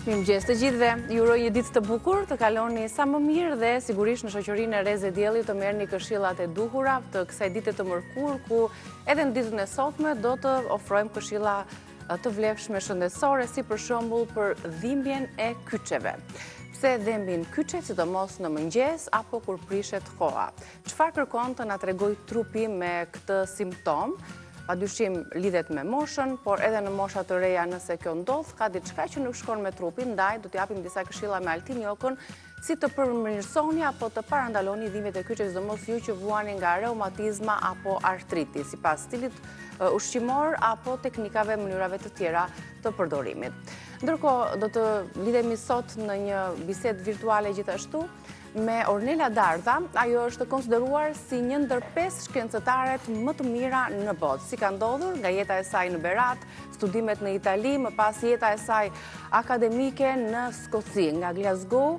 Mirëmëngjes të gjithëve, ju uroj një ditë të bukur, të kaloni sa më mirë dhe sigurisht në shoqërinë e Reze Dielli të merrni këshillat e duhura të kësaj dite të mërkurë, ku edhe në ditën e sotme do të ofrojmë këshilla të vlefshme shëndetësore, si për shembull për dhimbjen e kyçeve. Pse dhimbin kyçe, sidomos në mëngjes apo kur prishet koha? Çfarë kërkon të na tregojë trupi me këtë simptom? Padyshim lidhet me moshën, por edhe në mosha të reja nëse kjo ndodh, ka diçka që nuk shkon me trupin, ndaj do t'japim disa këshilla me Altin Jokën, si të përmirësoni apo të parandaloni dhimbjet e kyçeve, sidomos ju që vuani nga reumatizma apo artriti, sipas stilit ushqimor apo teknikave, mënyrave të tjera të përdorimit. Ndërkohë, do të lidhemi sot në një bisedë virtuale gjithashtu me Ornela Dardha. Ajo është konsideruar si një ndër 5 shkencëtaret më të mira në botë. Si ka ndodhur nga jeta e saj në Berat, studimet në Itali, më pas jeta e saj akademike në Skoci, nga Glasgow,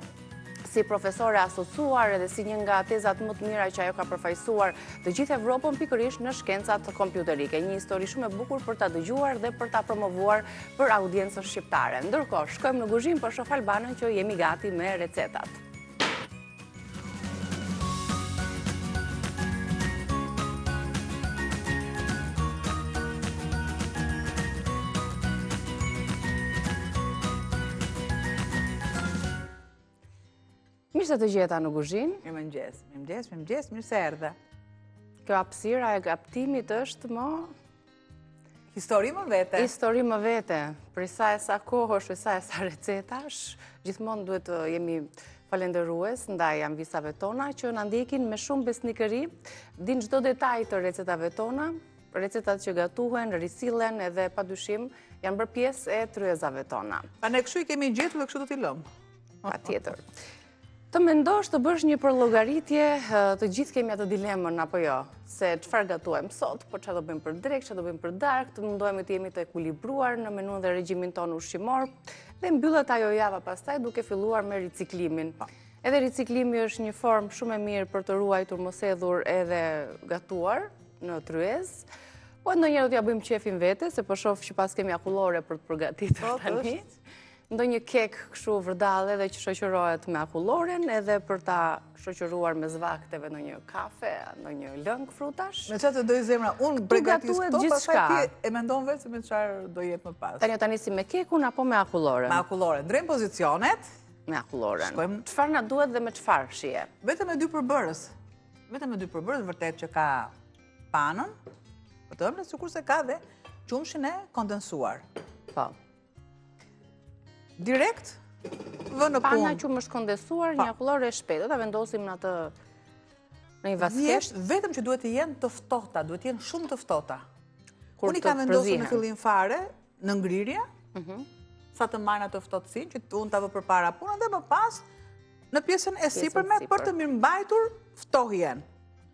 si profesore asociuar edhe si një nga tezat më të mira që ajo ka përfaqësuar të gjithë Evropën pikërisht në shkencat kompjuterike. Një histori shumë e bukur për ta dëgjuar dhe për ta promovuar për audiencën shqiptare. Ndërkohë, shkojmë në kuzhinë për shoh Albanën që jemi gati me recetat. Mirë se të gjeta në kuzhinë. Mirëmëngjes, mirë se erdhe. Kjo hapësira e gaptimit është më... Histori më vete. Histori më vete. Për sa e sa kohësh, për sa e sa recetash, gjithmonë duhet të jemi falenderues ndaj anvisave tona që na ndjekin me shumë besnikëri, din çdo detaj të recetave tona, recetat që gatuhen, risillen edhe padyshim janë bërë pjesë e tryezave tona. Pa ne kështu i kemi gjetur dhe kështu do t'i lëmë. Patjetër. Të mendosh të bësh një përllogaritje, të gjithë kemi atë dilemën apo jo, se çfarë gatuajmë sot, po çfarë do bëjmë për drekë, çfarë do bëjmë për darkë, të mundohemi të jemi të ekuilibruar në menun dhe regjimin tonë ushqimor, dhe mbyllet ajo java pastaj duke filluar me riciklimin. Edhe riciklimi është një formë shumë e mirë për të ruajtur mos hedhur edhe gatuar në tryez. Po ndonjëherë do t'ja bëjmë qefin vete, se po shoh që pas kemi akullore për të përgatitur tani. Ndonjë kek kështu vërdallë edhe që shoqërohet me akulloren, edhe për ta shoqëruar me zvakteve në një kafe, në një lëng frutash. Me çfarë do i zemra, unë përgatis këto, pastaj ti e mendon vetë se me çfarë do jetë më pas. Tani nisim me kekun apo me akulloren? Me akulloren. Drejm pozicionet. Me akulloren. Çfarë na duhet dhe me çfarë shije? Vetëm me 2 përbërës. Vetëm me 2 përbërës, vërtet që ka panën, po të ëmbël sikur se ka dhe qumshin e kondensuar. Po. Direkt vë në punë. Pana qumë është kondensuar, një akullore e shpejtë, do ta vendosim në atë në një vasket. Vetëm që duhet të jenë të ftohta, duhet të jenë shumë të ftohta. Unë i kam vendosur në fillim fare në ngrirje, sa të marrin atë ftohtësinë që unë ta vë përpara punën dhe më pas në pjesën e sipërme për të mirëmbajtur ftohjen.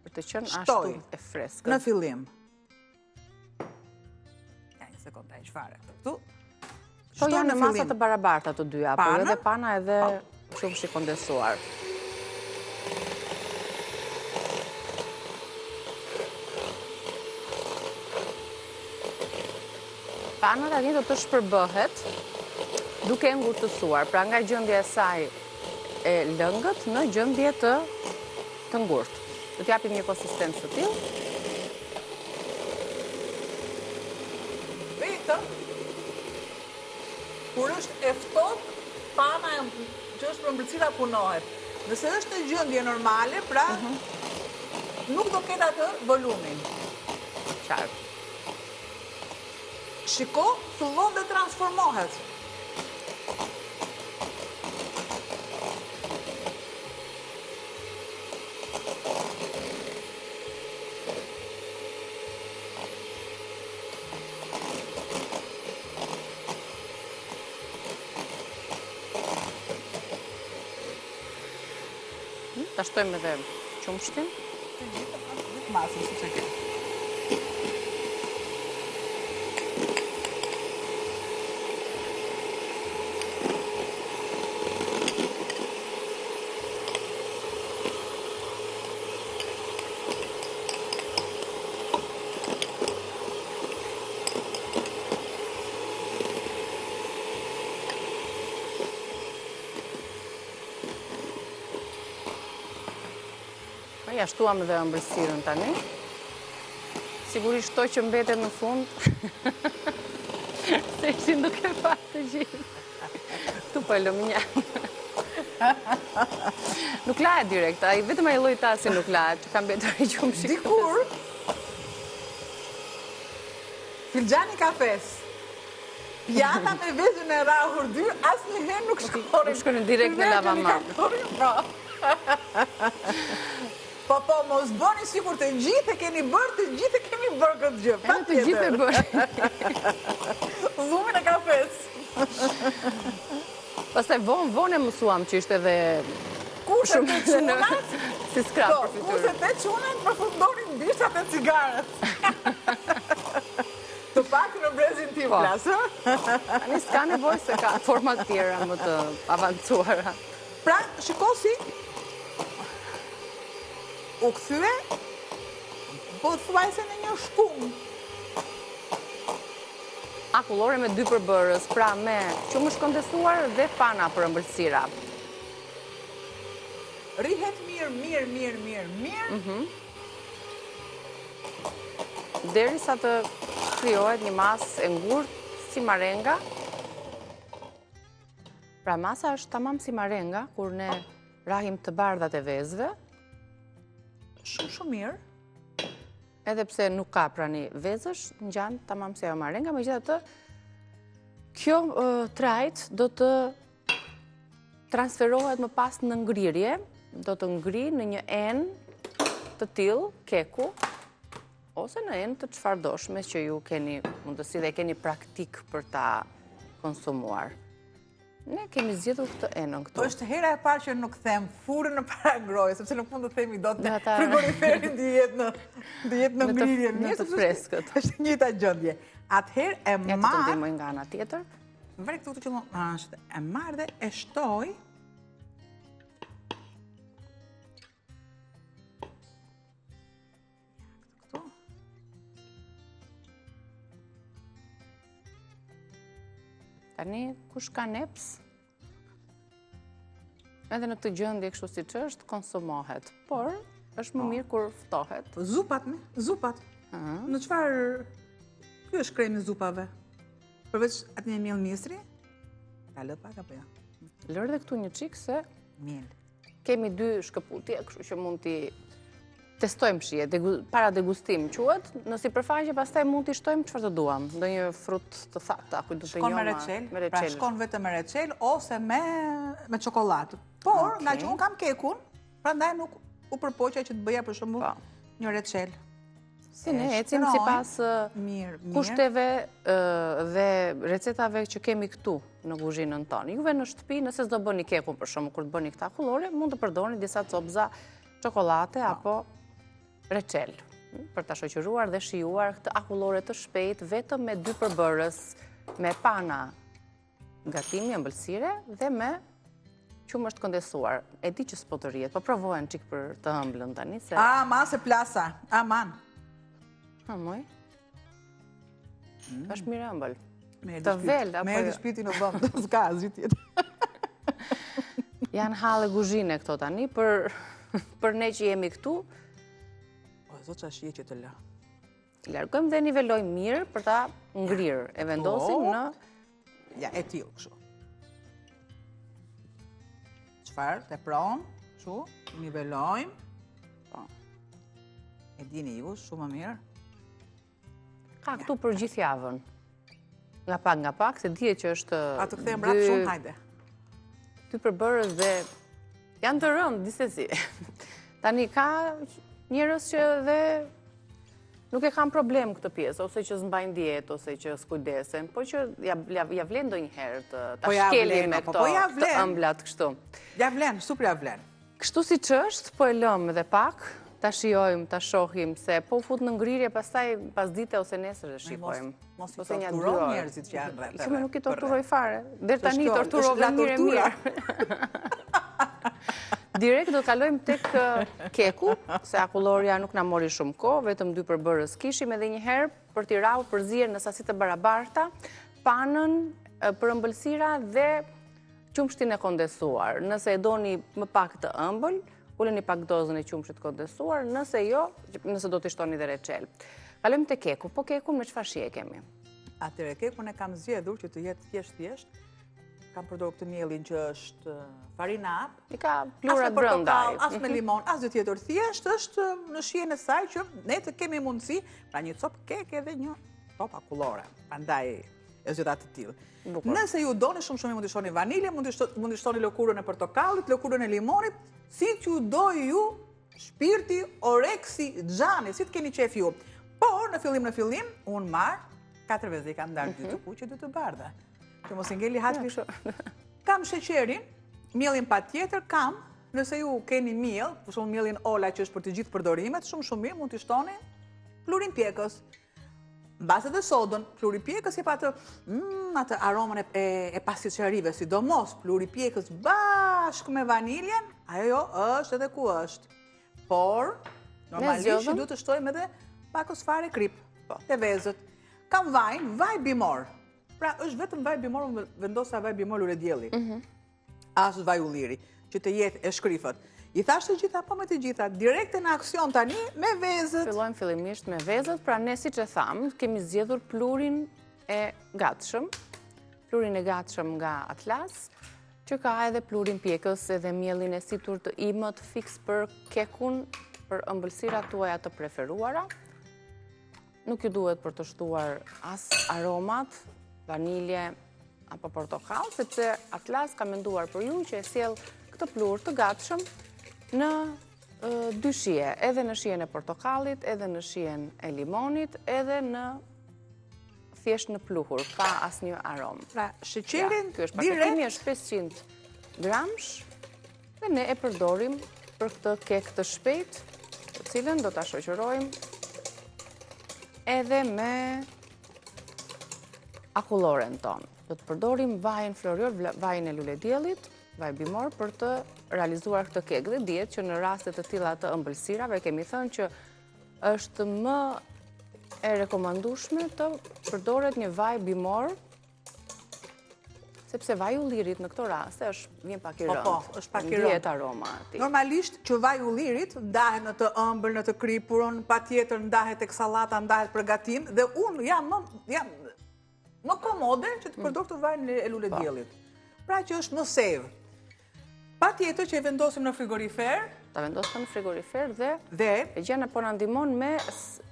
Për të qenë ashtu e freskët. Në fillim. Ja, një sekondë, ai çfarë këtu. Po janë në masa të barabarta të dyja, por edhe pana edhe qumshi kondensuar. Pana tani do të shpërbëhet duke ngurtësuar, pra nga gjendja e saj e lëngët në gjendje të ngurtë. Do t'japim një konsistencë të tillë. Kur është e ftohtë, pana që është për mbërësira punohet. Nëse është në gjendje normale, pra nuk do ketë atë volumin. Qartë. Shiko, fillon dhe transformohet. Ta shtojmë edhe qumshtin. Masën, si që ke. ja shtuam dhe ëmbëlsirën tani. Sigurisht to që mbetet në fund, se ishin duke parë të gjithë. Tu po e lëm një. Nuk lahet direkt, vetëm ai lloj tasi nuk lahet, që ka mbetur i gjumë shikoj. Dikur, filxhani kafes, pjata me vezën e rrahur 2, asnjëherë nuk shkonin. Nuk shkonin direkt në lavamanë. Po, mos bëni sikur të gjithë e keni bërë këtë gjë. Të gjithë e bërë. Dhumin e kafes. Pastaj vonë e mësuam që ishte edhe kurset e çunat, si skrap për fytyrë. Kurset e çunat përfundonin bishtat e cigaret. Të pak në brezin tim plasë. Tani s'ka nevojë se ka forma të tjera më të avancuara. Pra, shiko si u kthye, po thuajse në një shkum. Akullore me 2 përbërës, pra me qumë shkondesuar dhe pana për ëmbëlsira. Rihet mirë. Derisa të krijohet një masë e ngurtë si marenga. Pra masa është tamam si marenga, kur ne rahim të bardhat e vezëve. Shumë mirë. Edhe pse nuk ka prani vezësh, ngjan tamam si ajo marenga, megjithatë kjo trajt do të transferohet më pas në ngrirje, do të ngri në një enë të tillë, keku, ose në enë të çfarëdoshme që ju keni mundësi dhe keni praktik për ta konsumuar. Ne kemi zgjedhur këtë enën këtu. Po është hera e parë që nuk them furrën në para grojës, sepse nuk mund të themi dot frigoriferin dihet në ngrirje, në të freskët. Është njëjta gjendje. Atëherë e marr. Ja të ndihmoj nga ana tjetër. Vre këtu të qëllon, është e marr dhe e shtoj. Këtu. Tani, kush ka neps, edhe në këtë gjendje kështu siç është, konsumohet. Por, është më mirë kur ftohet. Zupat. Në çfarë? Ky është kremi i zupave. Përveç atë një miell misri, ta lë pak apo jo? Lër dhe këtu një çik se miell. Kemi 2 shkëputje, kështu që mund t'i testojmë shije, para degustim quhet, në sipërfaqe pastaj mund t'i shtojmë çfarë të duam, ndonjë frut të thatë, apo do të Shkon me recel, pra shkon vetëm me recel ose me çokoladë. Por, nga që unë kam kekun, prandaj nuk u përpoqja që të bëja për shembull një recel. Si ne ecim sipas kushteve dhe recetave që kemi këtu në kuzhinën tonë. Juve në shtëpi, nëse s'do bëni kekun për shembull, kur të bëni këtë akullore, mund të përdorni disa copza çokolate apo recel, për ta shoqëruar dhe shijuar këtë akullore të shpejt vetëm me 2 përbërës, me pana gatimi ëmbëlsire dhe me qumësht kondensuar. E di që s'po të rrihet, po provojnë çik për të ëmblën tani se. Aman se plasa, aman. Moj. Është mirë ëmbël. Të vel apo. Merë shpiti në vend, s'ka asgjë tjetër. Janë hallë kuzhine këto tani për ne që jemi këtu. O, zot çfarë shije që të lë. Largojmë dhe nivelojmë mirë për ta ngrirë. E vendosim në ja e tillë kështu. Çfarë? Tepron, kështu, nivelojmë. Po. E dini ju shumë më mirë. Ka këtu për gjithë javën. Nga pak, se dihet që është. A të kthejmë rap shumë, hajde. 2 përbërës dhe janë të rëndë, disesi. Tani ka njerëz që dhe nuk e kanë problem këtë pjesë, ose që s'mbajnë dietë, ose që s'kujdesen, po që ja vlen ndonjëherë ta shkelim me këto të ëmblat kështu. Ja vlen, super ja vlen. Kështu siç është, po e lëm edhe pak, ta shijojmë, ta shohim se po fut në ngrirje, pastaj pas dite ose nesër e shikojmë. Mos i torturoj njerëzit që janë rreth. Që nuk i torturoj fare. Deri tani torturove mirë. Direkt do kalojmë tek keku, se akullorja nuk na mori shumë kohë, vetëm 2 përbërës kishim edhe një herë për t'i rrahur përzier në sasi të barabarta, panën për ëmbëlsira dhe qumshtin e kondensuar. Nëse e doni më pak të ëmbël, Uleni pak dozën e qumshit kondensuar, nëse jo, nëse do të shtoni dhe reçel. Kalojmë te keku, po kekun me çfarë shije kemi? Atëre, kekun e kam zgjedhur që të jetë thjesht. Kam përdorur këtë mielin që është farina hap. I ka plurat brenda. As me limon, as gjë tjetër. Thjesht është në shijen e saj që ne të kemi mundësi, pra një copë keke dhe një copë akullore. Prandaj e zgjedha të tillë. Nëse ju doni shumë mund të shtoni vanilje, mund të shtoni lëkurën e portokallit, lëkurën e limonit, si që do ju shpirti, oreksi, xhani, si të keni qef ju. Por në fillim, unë marr 4 vezë, kam ndarë 2 të kuqe, 2 të bardha. Që mos ngeli hatri. Kam sheqerin, mielin patjetër, kam, nëse ju keni miell, për shembull mielin Ola që është për të gjithë përdorimet, shumë mirë mund të shtoni plurin pjekës. Mbase dhe sodën, pluri pjekës jep atë aromën e pastiçerive, sidomos pluri pjekës bashkë me vaniljen, ajo është edhe ku është. Por, normalisht që duhet të shtojmë edhe pakos fare krip, te vezët. Kam vaj bimor. Pra, është vetëm vaj bimor, unë vendosa vaj bimor ure djeli. As vaj ulliri, që të jetë e shkrifët. I thashtë të gjitha, po me të gjitha, direkte në aksion tani me vezët. Fillojmë fillimisht me vezët, pra ne si që thamë, kemi zgjedhur plurin e gatshëm, plurin e gatshëm nga Atlas, që ka edhe plurin pjekës edhe mielin e situr të imët fix për kekun, për ëmbëlsirat tuaja të preferuara. Nuk ju duhet për të shtuar as aromat, vanilje apo portokall, sepse Atlas ka menduar për ju që e sjell këtë plur të gatshëm në 2 shije, edhe në shijen e portokallit, edhe në shijen e limonit, edhe në thjesht në pluhur, pa asnjë aromë. Pra, sheqerin Ky është paketimi, është 500 gramsh, dhe ne e përdorim për këtë kek të shpejt, të cilën do ta shoqërojmë edhe me akulloren tonë. Do të përdorim vajin florior, vajin e lulediellit, vaj bimor, për të realizuar këtë kek. Dhe dihet që në rastet të tilla të ëmbëlsirave kemi thënë që është më e rekomandueshme të përdoret një vaj bimor, sepse vaj ullirit në këto raste vjen pak i rëndë. Po, është pak i rëndë. Dihet aroma atij. Normalisht që vaj ullirit ndahet në të ëmbël, në të kripurën, patjetër ndahet tek sallata, ndahet për gatim, dhe unë jam më komode që të përdor këtë vajin e lulediellit. Pra që është më save. Patjetër që e vendosim në frigorifer. Ta vendosim në frigorifer dhe e gjana po na ndihmon me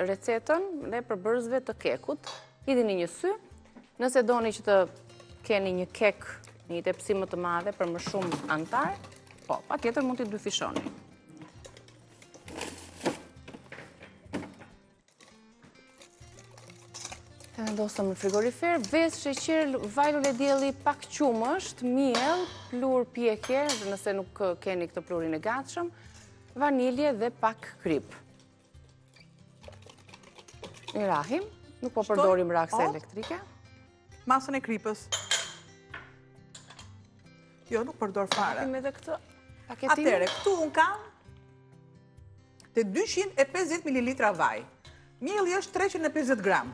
recetën dhe përbërësve të kekut. Hidhini një sy. Nëse doni që të keni një kek, një tepsi më të madhe për më shumë antar, po, patjetër mund t'i dyfishoni. E vendosëm në frigorifer, vezë, sheqer, vaj luledielli, pak qumësht, miell, plur pjekje, nëse nuk keni këtë plurin e gatshëm, vanilje dhe pak krip. I rahim, nuk po përdorim rakse elektrike. Masën e kripës. Jo, nuk përdor fare. Rahim edhe këtë paketim. Atere, këtu unë kam të 250 ml vaj. Mielli është 350 gram.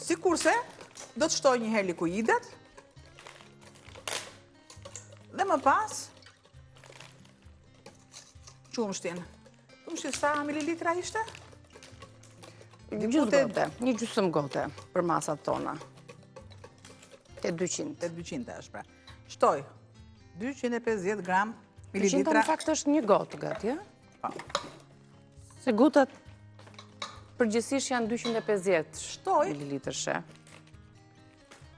Sikurse, do të shtoj një herë likuidet, dhe më pas, qumshtin. Qumshtin sa mililitra ishte? Një gjysmë gote për masat tona. Te 200. Te 200 është pra. Shtoj 250 gram mililitra. 200 në fakt është një gotë gati, Po. Se gotat përgjithsisht janë 250 mililitrshe.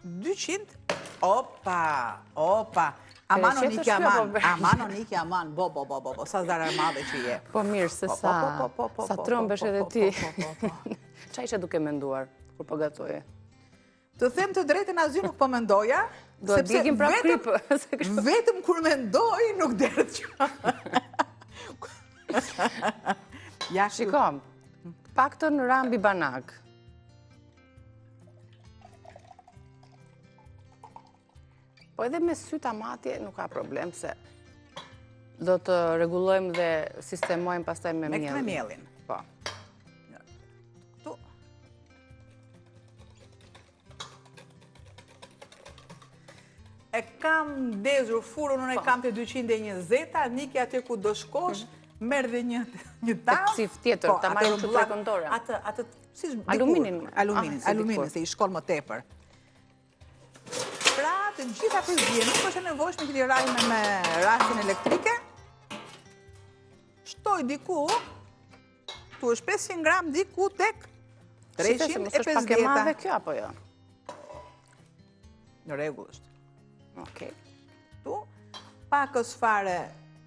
200? Opa. Aman o niki aman. Bo. Sa zara madhe që je. Po mirë, se sa trëmbesh edhe ti. Qa ishe duke menduar, kur po gatoje? Të them të drejtën, asgjë nuk po mendoja. Do të digim prap kripë. Vetëm kur mendoj, nuk deret që. Shikom, paktën rambi banak. Po edhe me sytë amatje nuk ka problem, se do të regulojmë dhe sistemojmë pastaj me mielin. Me mielin. Po. e kam ndezur furën, unë e kam të 220, Niki atë ku do shkosh, merë dhe një tas. Tekcif tjetër, ta marrë që tre kontore. Aluminin, se i shkon më tepër. Pra, të gjitha përzije, nuk është e nevojshme që t'i rajme me rastin elektrike. Shtoj diku, tu është 500 gram, diku tek 350. Si është pak e madhe kjo, apo jo? Në regull është. Okej. Tu, pakës fare...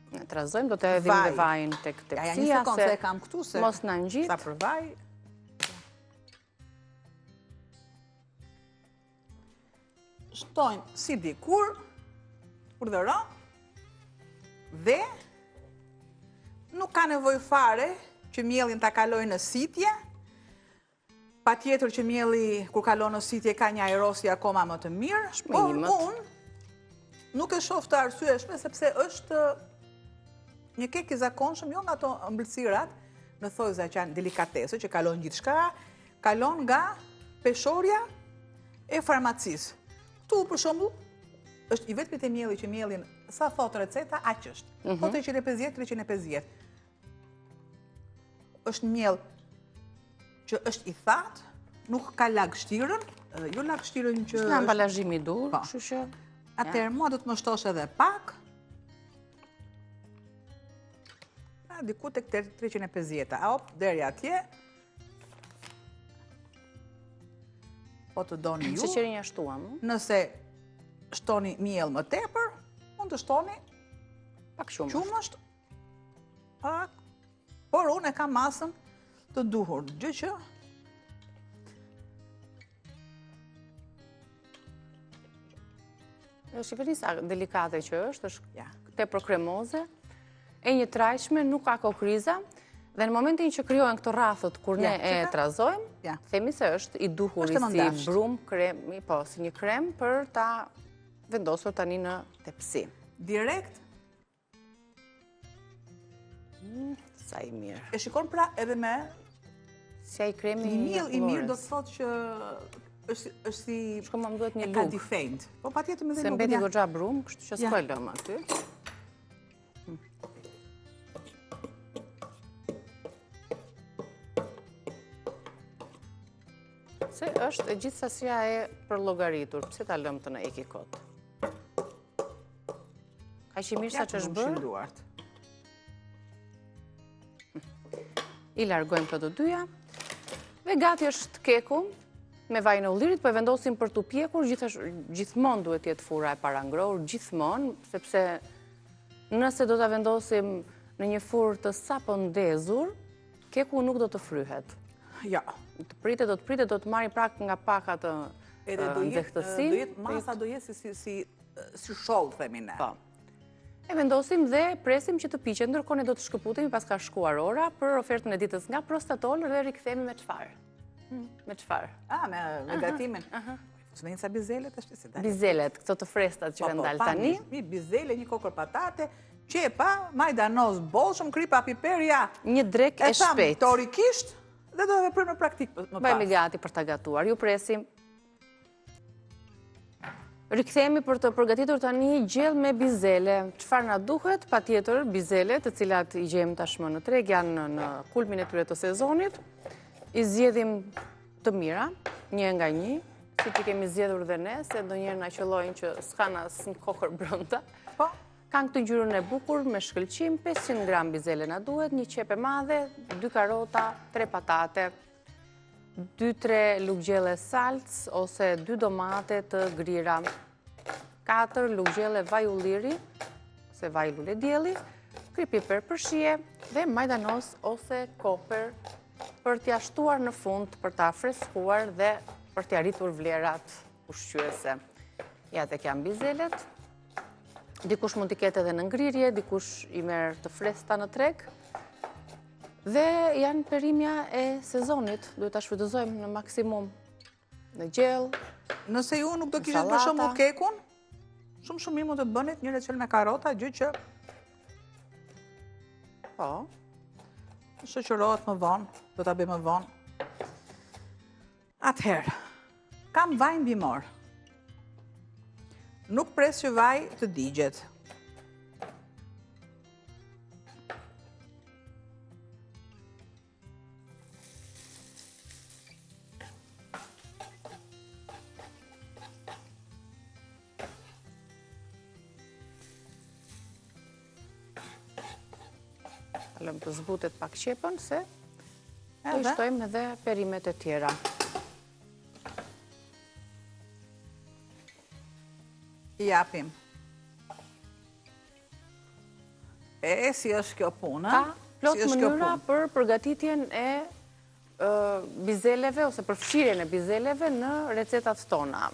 Në trazojmë, do të edhim dhe vajnë tek tepsia, një sekund se e kam këtu, se... Mos në ngjit. Sa për vaj... Shtojmë si dikur, urdhëro, dhe nuk ka nevoj fare që mielin ta kaloj në sitje, pa tjetër që mieli kur kalon në sitje ka një aerosi akoma më të mirë, por unë nuk e shoh të arsyeshme sepse është një kek i zakonshëm, jo nga ato ëmbëlsirat, në thojza që janë delikatese, që kalon gjithë shka, kalon nga peshorja e farmacisë. Tu, për shembull, është i vetmit e mielli që mielin, sa thot receta, aq është. Po 350, 350. Është miell që është i thatë, nuk ka lagështirën, jo lagështirën që... Është në ambalazhim i dur, kështu që... Atëherë, mua do të më shtosh edhe pak. Diku tek 350. A op, deri atje. Po të doni ju. Sheqerin ja shtuam. Nëse shtoni miell më tepër, mund të shtoni pak qumësht. Pak. Por unë e kam masën të duhur. Gjë që shifeni sa delikate që është tepër kremoze, e një trajshme, nuk ka kokriza, dhe në momentin që kryohen këto rrathët kur ne e trazojmë, themi se është i duhur si brum, krem, po, si një krem për ta vendosur tani në tepsi. Direkt? Sa i mirë. E shikon pra edhe me... Si a i kremi i mirë do të thot që është si... Shko më duhet një luk. E ka defend. Po pa tjetë me dhe se mbeti goxha brum, kështu që s'po e lëm aty. Se është e gjithë sasia e përllogaritur, pse ta lëm të në eki kot? Ka që mirë sa që është bërë? I largojmë këto dyja. Dhe gati është keku, me vaj në ullirit, po e vendosim për të pjekur, gjithmonë duhet jetë fura e parangror, gjithmonë, sepse nëse do të vendosim në një furë të sapo ndezur, keku nuk do të fryhet. Ja. Do të pritet, do të marri prak nga pak atë nxehtësim. Masa do jetë si sholl, themi ne. Po. E vendosim dhe presim që të piqet, ndërkohë ne do të shkëputemi pas ka shkuar ora për ofertën e ditës nga Prostatol dhe rikthehemi me çfarë? Me çfarë? Me gatimin. Së me një sa bizelet është si dalë. Bizelet, këto të frestat që kanë dalë tani. Një bizele, një kokër patate, qepa, majdanoz, bollshëm, kripa, piperja. Një drek e shpejt. E tham teorikisht dhe do të veprojmë në praktik më pas. Bëjmë gati për ta gatuar. Ju presim. Rikthehemi për të përgatitur tani gjell me bizele. Çfarë na duhet? Patjetër bizele, të cilat i gjejmë tashmë në treg, janë në kulmin e tyre të sezonit. I zgjedhim të mira, një nga një, si që kemi zgjedhur dhe ne, se ndonjëherë na qellojnë që s'kan asnjë kokër brenda. Po. Kanë këtë ngjyrën e bukur me shkëlqim, 500 gram bizele na duhet, një qepë e madhe, 2 karota, 3 patate, 2-3 luggjelle salc ose 2 domate të grira, 4 luggjelle vaj ulliri ose vaj lule dielli, kri piper për shije dhe majdanoz ose koper për t'ia shtuar në fund, për t'a freskuar dhe për t'ia rritur vlerat ushqyese. Ja tek janë bizelet. Dikush mund t'i ketë edhe në ngrirje, dikush i merr të freskëta në treg. Dhe janë perimja e sezonit, duhet ta shfrytëzojmë në maksimum. Në gjell. Nëse ju nuk do kishit për shembull kekun, shumë mirë mund të bënit një recel me karota, gjë që po, shoqërohet më vonë, do ta bëj më vonë. Atëherë, kam vaj mbimor. Nuk pres që vaj të digjet. Lëmë të zbutet pak qepën, se do shtojmë edhe perimet e tjera. I japim. Si është kjo punë? Ka plot mënyra për përgatitjen e bizeleve, ose për fshirjen e bizeleve në recetat tona.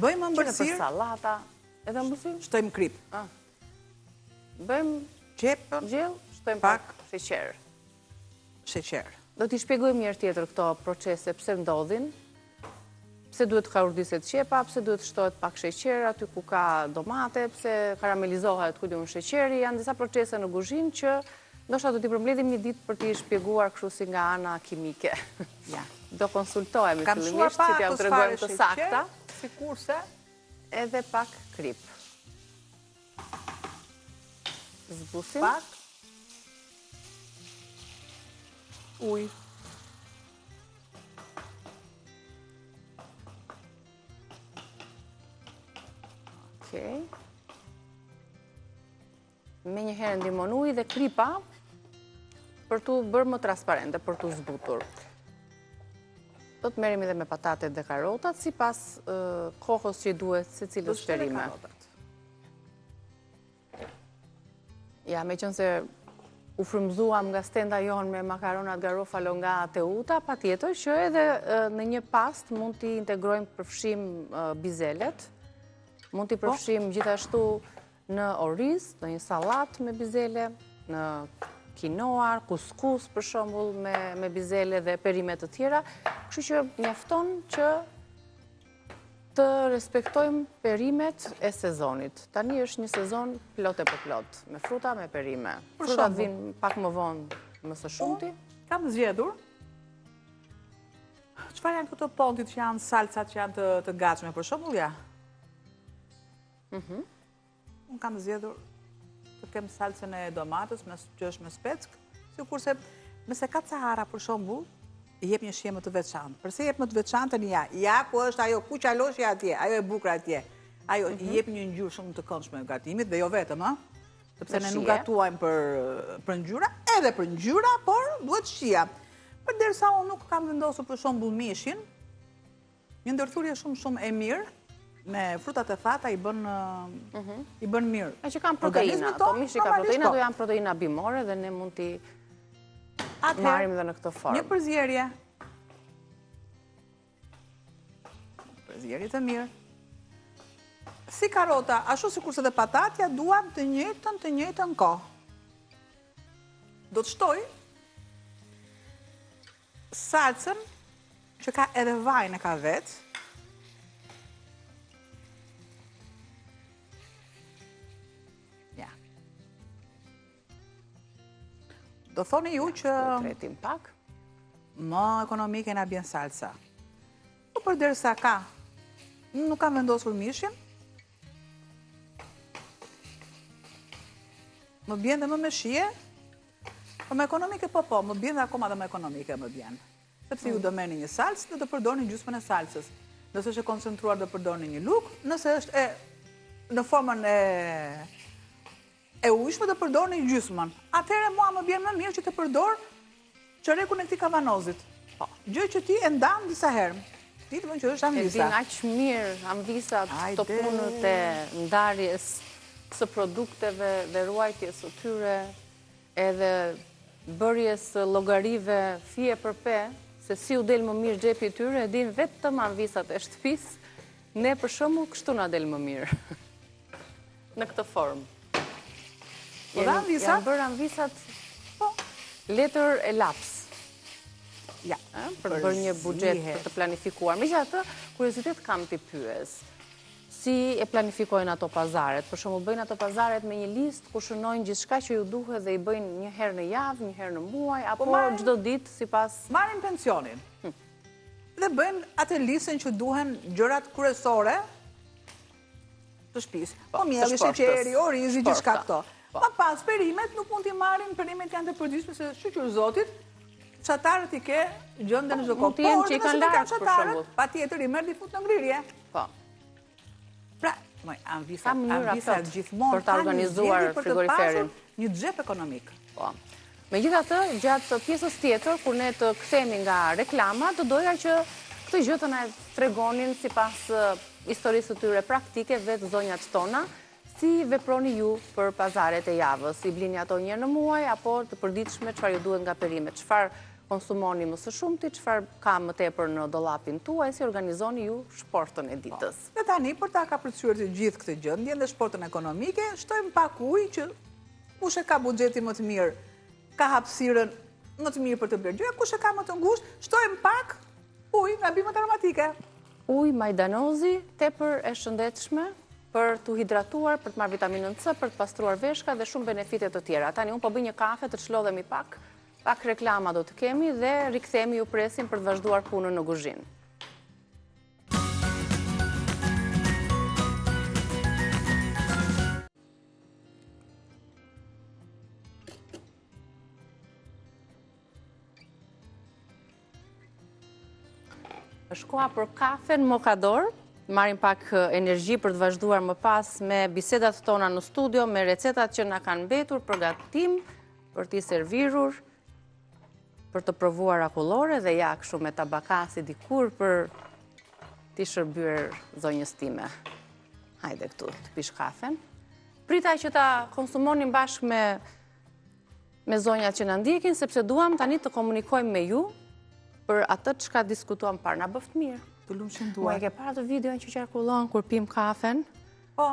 Bëjmë ëmbëlsirë? Për salata, edhe ëmbëlsirë? Shtojmë krip. Bëjmë qepën, gjellë, shtojmë pak sheqer. Sheqer. Do t'i shpjegojmë njërë tjetër këto procese, pse ndodhin, pse duhet ka urdiset qepa, pse duhet shtohet pak sheqer, aty ku ka domate, pse karamelizohet ku diun sheqeri, janë disa procese në kuzhinë që ndoshta do t'i përmbledhim një ditë për t'i shpjeguar kështu si nga ana kimike. Do konsultohemi fillimisht që t'ja tregojmë të sakta, sikurse edhe pak krip. Zbusim. Pak ujë. Okej. Me një herë ndihmon ujë dhe kripa për t'u bërë më transparente, për t'u zbutur. Do të merrem edhe me patatet dhe karotat sipas kohës që i duhet secilës perime. Ja, meqense u frymëzuam nga stenda jonë me makaronat garofalo nga Teuta, patjetër që edhe në një past mund t'i integrojmë përfshim bizelet, mund t'i përfshim gjithashtu në oriz, në një salat me bizele, në kinoar, kuskus për shembull me bizele dhe perime të tjera, kështu që mjafton që të respektojmë perimet e sezonit. Tani është një sezon plot e plot, me fruta, me perime. Frutat vinë pak më vonë më së shumti. Kam zgjedhur. Çfarë janë këto pontit që janë salcat që janë të gatshme për shembull, ja? Unë kam zgjedhur të kem salcën e domates, që është me speck, sikurse nëse ka Sahara për shembull, jep një shije më të veçantë. Përse jep më të veçantë tani ja ku është ajo kuqaloshja atje, ajo e bukur atje. Ajo jep një ngjyrë shumë të këndshme gatimit dhe jo vetëm, sepse ne nuk gatuajmë për ngjyra, edhe për ngjyra, por duhet shija. Përderisa unë nuk kam vendosur për shembull mishin, një ndërthurje shumë e mirë me frutat e thata i bën mirë. E që kanë proteina, ato mishi ka proteina, do janë proteina bimore dhe ne mund t'i marrim dhe në këtë formë. Një përzierje. Përzierje të mirë. Si karota, ashtu sikurse dhe patatja, duam të njëjtën kohë. Do të shtoj salcën që ka edhe vajin e ka vetë. Do thoni ju që tretim pak më ekonomike na bjen salsa. Përderisa ka, nuk kam vendosur mishin, më bjen dhe më me shije, po më ekonomike po, më bjen dhe akoma dhe më ekonomike më bjen. Sepse ju do merrni një salcë dhe do përdorni gjysmën e salcës. Nëse është e koncentruar do përdorni një luk, nëse është në formën e ujshme të përdorni gjysmën. Atëherë mua më bjen më mirë që të përdor çorekun e këtij kavanozit. Gjë që ti e ndan disa herë. Ti të vën që është amvisa. E din aq mirë amvisat të punët e ndarjes së produkteve dhe ruajtjes së tyre, edhe bërjes llogarive fije për pe, se si u del më mirë xhepi i tyre, e din vetëm amvisat e shtëpisë. Ne për shembull kështu na del më mirë. Në këtë formë. Janë bërë amvisat letër e laps. Ja, për të bërë një buxhet për të planifikuar. Megjithatë, kuriozitet kam t'i pyes. Si e planifikojnë ato pazaret? Për shembull, bëjnë ato pazaret me një listë ku shënojnë gjithçka që ju duhet dhe i bëjnë një herë në javë, një herë në muaj, apo çdo ditë sipas marrin pensionin. Dhe bëjnë atë listën që duhen gjërat kryesore të shtëpisë. Po mielli, sheqeri, orizi, gjithçka këto. Pa pas perimet nuk mund t'i marrin, perimet janë të përgjithshme se shqyr Zotit, fshatarët i ke gjëndën në zoko. Po, që i kanë lartë, për shembull. Pa tjetër i merr i fut në ngrirje. Po. Pra, Anvisa gjithmonë për të organizuar frigoriferin. Një xhep ekonomik. Po. Megjithatë, gjatë pjesës tjetër, kur ne të kthehemi nga reklama, do doja që këtë gjë të na tregonin sipas historisë së tyre praktike vetë zonjat tona, si veproni ju për pazaret e javës, si blini ato një në muaj, apo të përditshme çfarë ju duhet nga perimet, çfarë konsumoni më së shumti, çfarë ka më tepër në dollapin tuaj, si organizoni ju shportën e ditës. Dhe tani, për ta kapërcyer të gjithë këtë gjendje dhe shportën ekonomike, shtojmë pak ujë që kush e ka buxhetin më të mirë, ka hapësirën më të mirë për të blerë gjëra, kush e ka më të ngushtë, shtojmë pak ujë nga bimët aromatike. Ujë majdanozi, tepër e shëndetshme për të hidratuar, për të marrë vitaminën C, për të pastruar veshka dhe shumë benefite të tjera. Tani unë po bëj një kafe të çlodhemi pak reklama do të kemi dhe rikthehemi ju presim për të vazhduar punën në kuzhinë. Është koha për kafen Mokador. Marrim pak energji për të vazhduar më pas me bisedat tona në studio, me recetat që na kanë mbetur për gatim, për t'i servirur, për të provuar akullore dhe ja kështu me tabakasi dikur për t'i shërbyer zonjës time. Hajde këtu, të pish kafen. Prita që ta konsumonim bashkë me zonjat që na ndjekin, sepse duam tani të komunikojmë me ju për atë çka diskutuam parë, na bëft mirë. Të lumshëm duaj. Ma e ke para të videon që qarkullon kur pim kafen? Po.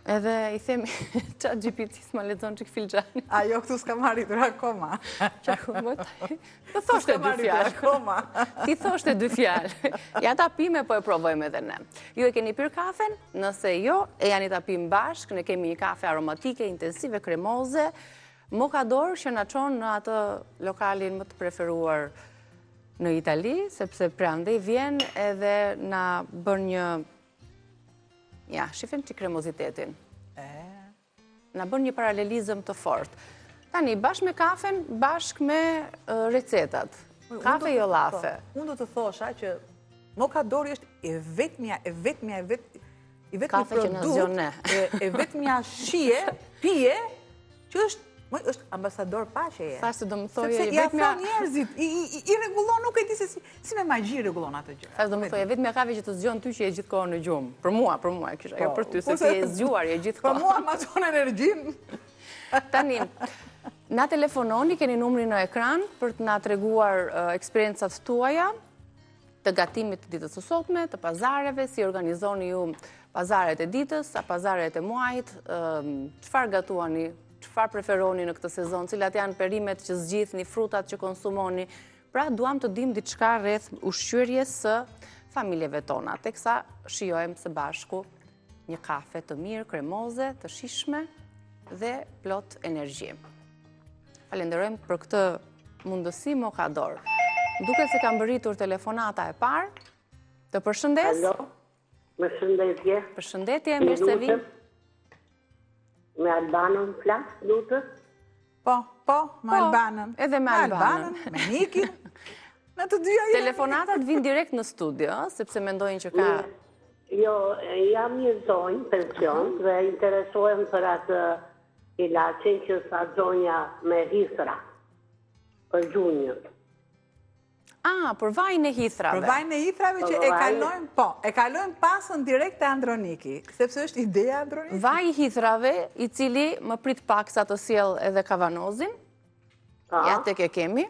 Edhe i themi, qa GPT s'ma lexon që këfilxani. Ajo këtu s'ka marritur akoma. Të thoshte dy fjalë. Ti thoshte dy fjalë. Ja ta pime, po e provojmë edhe ne. Ju e keni pirë kafen? Nëse jo, e janë i ta pim bashkë, ne kemi një kafe aromatike, intensive, kremoze, Mokador që na çon në atë lokalin më të preferuar në Itali, sepse prandej vjen edhe na bën një... Ja, shifim që kremozitetin. Na bën një paralelizëm të fort. Tani, bashkë me kafen, bashkë me recetat. Kafe jo lafe. Unë do të thosha që Mokadori është i vetmja produkt, e vetmja shije, pije, që është ambasador paqeje. Sa se do më thoje... Sepse ja thon njerëzit, i regullon, nuk e di se si me magji regullon atë gjë. Sa se do më thoje, vetëm kafe që të zgjon ty që je gjithkohë në gjumë. Për mua e kisha, jo për ty, sepse je zgjuar, je gjithkohë. Për mua ma ton energjin. Tani, na telefononi, keni numrin në ekran për të na treguar eksperiencat tuaja të gatimit të ditës së sotme, të pazareve, si organizoni ju pazaret e ditës, a pazaret e muajit, çfarë gatuani, çfarë preferoni në këtë sezon, cilat janë perimet që zgjidhni, frutat që konsumoni. Pra, duam të dim diçka rreth ushqyerjes së familjeve tona, teksa shijojmë së bashku një kafe të mirë, kremoze, të shijshme dhe plot energji. Falenderojmë për këtë mundësi Mokador. Duket se kam bërritur telefonata e parë. Të përshëndes? Alo, më shëndetje. Përshëndetje, mirë se vi. Me Albanën flas, lutës? Po, me Albanën. Edhe me Albanën. Me Nikin. Në të dyja jenë. Telefonatat vinë direkt në studio, sepse mendojnë që ka... Jo, jam një zonjë, pension, dhe interesohem për atë ilacin që sa zonja me hithra, për gjunjët. Për vajnë e hithrave. Për vajnë e hithrave që e kalojmë pasën direkt e Androniki, sepse është ideja Androniki. Vaj i hithrave, i cili më prit pak sa të sjell edhe kavanozin, ja tek e kemi.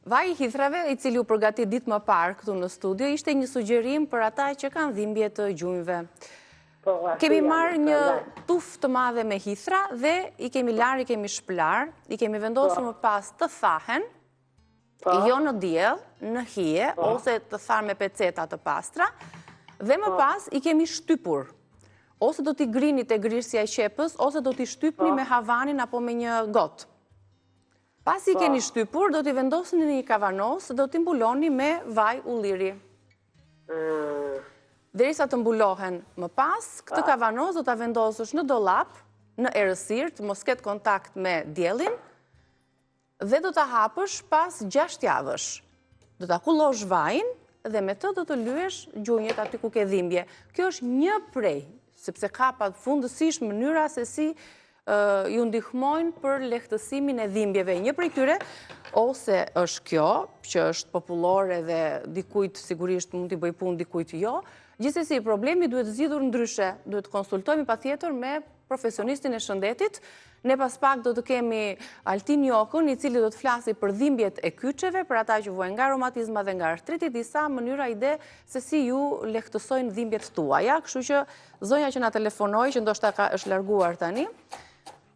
Vaj i hithrave, i cili u përgatit ditë më parë këtu në studio, ishte një sugjerim për ata që kanë dhimbje të gjunjëve. Kemi marrë një tufë të madhe me hithra dhe i kemi larë, i kemi shplar, i kemi vendosur më pas të thahen, jo në diell, në hije, ose të tharë me peceta të pastra, dhe më pas i kemi shtypur. Ose do t'i grini të grirësja e qepës, ose do t'i shtypni me havanin apo me një gotë. Pas i keni shtypur, do t'i vendosni në një kavanos, do t'i mbuloni me vaj ulliri. Derisa të mbulohen më pas, këtë kavanoz do ta vendosësh në dollap, në errësirë, të mos ketë kontakt me diellin, dhe do ta hapësh pas 6 javësh. Do ta kullosh vajin dhe me të do të lyesh gjunjët aty ku ke dhimbje. Kjo është një prej, sepse ka fundësisht mënyra se si ju ndihmojnë për lehtësimin e dhimbjeve. Një prej tyre, ose është kjo, që është popullore dhe dikujt sigurisht mund t'i bëj punë, dikujt jo. Gjithsesi, problemi duhet zgjidhur ndryshe, duhet konsultojmë patjetër me profesionistin e shëndetit. Ne pas pak do të kemi Altin Jokën, i cili do të flasi për dhimbjet e kyçeve, për ata që vuajnë nga romatizma dhe nga artriti, disa mënyra ide se si ju lehtësojnë dhimbjet tuaja. Kështu që zonja që na telefonoi, që ndoshta është larguar tani,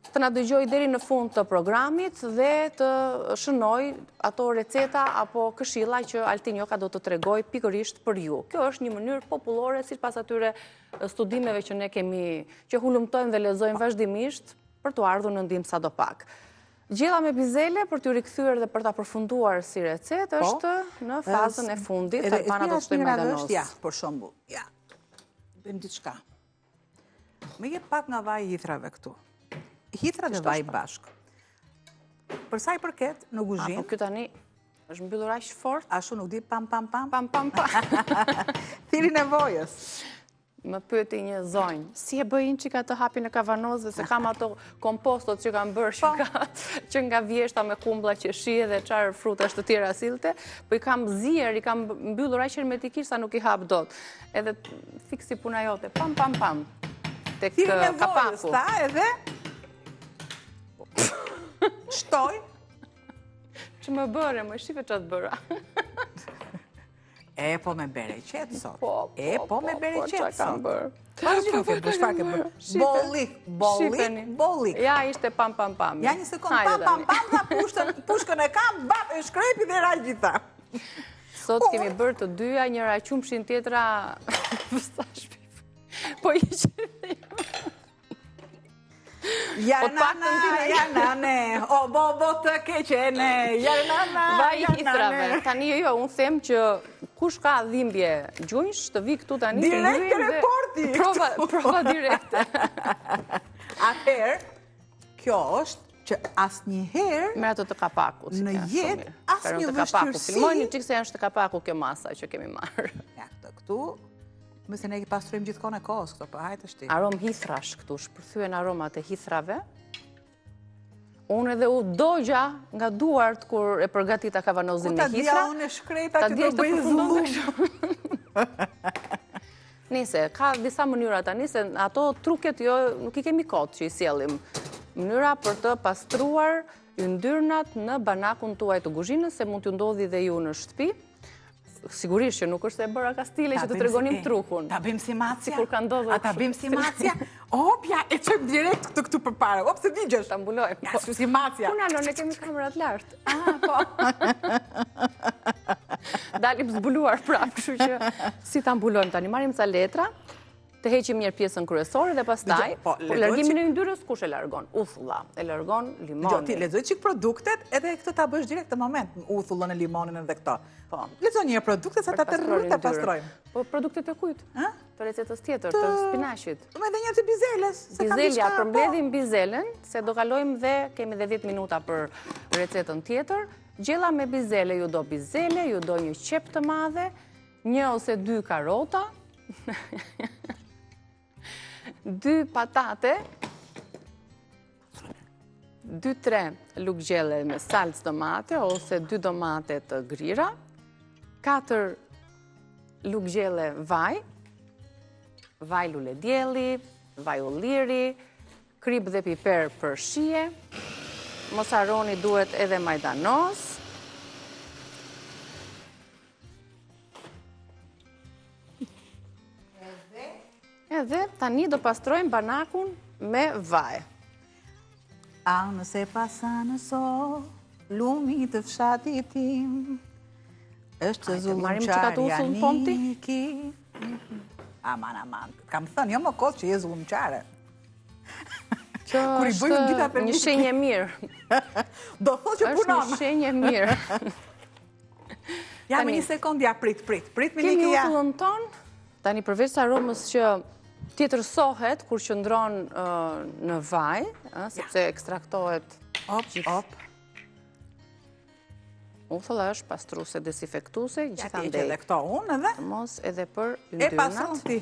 të na dëgjoj deri në fund të programit dhe të shënoj ato receta apo këshilla që Altin Joka do të tregoj pikërisht për ju. Kjo është një mënyrë popullore sipas atyre studimeve që ne kemi, që hulumtojmë dhe lexojmë vazhdimisht për të ardhur në ndihmë sadopak. Gjella me bizele për t'ju rikthyer dhe për ta përfunduar si recetë është në fazën e fundit. Albana do të shtojë majdanos. Ja, për shembull. Ja. Bëjmë diçka. Më jep pak nga vaji i hithrave këtu. Hithra dhe vaj bashk. Për sa i përket në kuzhinë. Po ky tani është mbyllur aq fort. Ashtu nuk di pam pam pam. Pam pam pam. Thiri nevojës. Më pyeti një zonjë, si e bëjnë që ka të hapin e kavanozve, se kam ato kompostot që kam bërë që nga vjeshta me kumbla qeshie dhe qarë frutash të tjera silte, po i kam zier, i kam mbyllur aq hermetikisht sa nuk i hap dot. Edhe fiksi puna jote, pam pam pam. Tek kapaku. Thiri nevojës, ta edhe shtoj. Që më bëre, më shife që të bëra. E, po me bere qetë sot. Po me bere qetë sot. Pas që ke bërë, shfar ke bërë. Bollik. Ja, ishte pam pam pam. Ja, një sekund, pam pam pam, ta pushkën e kam, bap, e shkrepi dhe raj gjitha. Sot kemi bërë të dyja, njëra qumshin tjetra, po i që Jarnane, o bobo të keqene, jarnana, vaj i hithrave. Tani jo, unë them që kush ka dhimbje gjunjsh, të vi këtu tani të direkt të reporti. Prova direkte. Atëherë, kjo është që asnjëherë me ato të kapakut. Në jetë asnjë vështirësi. Filmojnë çik se janë të kapaku kjo masa që kemi marrë. Ja, këtu. Mëse ne i pastrojmë gjithkohën e kohës këto, po hajtë është ti. Arom hithrash këtu, shpërthyen aromat e hithrave. Unë edhe u dogja nga duart kur e përgatita kavanozin me hithra. Ta dja unë e shkreta që do bëjë zullumë. Nise, ka disa mënyra tani, se ato truket jo, nuk i kemi kot që i sjellim. Mënyra për të pastruar yndyrnat në banakun tuaj të kuzhinës, se mund t'ju ndodhi dhe ju në shtëpi. Sigurisht që nuk është e bëra kastile që të tregonim trukun. Ta bëjmë si macja. Sikur ka ndodhur. A ta bëjmë si macja? Opja, e qëjmë direkt këtu për para. Op, se digjesh. Ta mbulojmë. Ja, shu si macja. Kuna, ne kemi kamerat lartë. Po. Dalim zbuluar prapë, kështu që si ta mbulojmë tani. Marim ca letra, të heqim njërë pjesën kryesore dhe pastaj, largimin e yndyrës, kush e largon? Uthulla, e largon limoni. Ti lexoj çik produktet, edhe këtë ta bësh direkt në moment, uthullën e limonin edhe këto. Po. Lexoj një produktet sa ta tërrojmë ta pastrojmë. Po produktet e kujt? Të recetës tjetër, të spinaqit. Me edhe një të bizeles. Bizelja, përmbledhim bizelen, se do kalojmë dhe kemi dhe 10 minuta për recetën tjetër. Gjella me bizele, ju do bizele, ju do një qep të madhe, 1 ose 2 karota, 2 patate, 2-3 luggjelle me salcë domate ose 2 domate të grira, 4 luggjelle vaj, vaj lule dielli, vaj ulliri, krip dhe piper për shije, mos harroni duhet edhe majdanos, edhe tani do pastrojmë banakun me vaj. A nëse pasa nëso, lumi të fshatit tim, është zullumqar Janiki. Aman, kam thënë, jo më kodë që je zullumqare. Kjo është një shenje mirë. Do thot që punon. Është një shenje mirë. Ja, me një sekund, ja, prit, me një kemi kja. uthullën tonë, Tani përveç sa aromës që tjetërsohet kur qëndron në vaj, sepse ekstraktohet uthulla është pastruese, desinfektuese, gjithandej. Edhe këto unë edhe? Mos edhe për yndyrnat. E pason ti.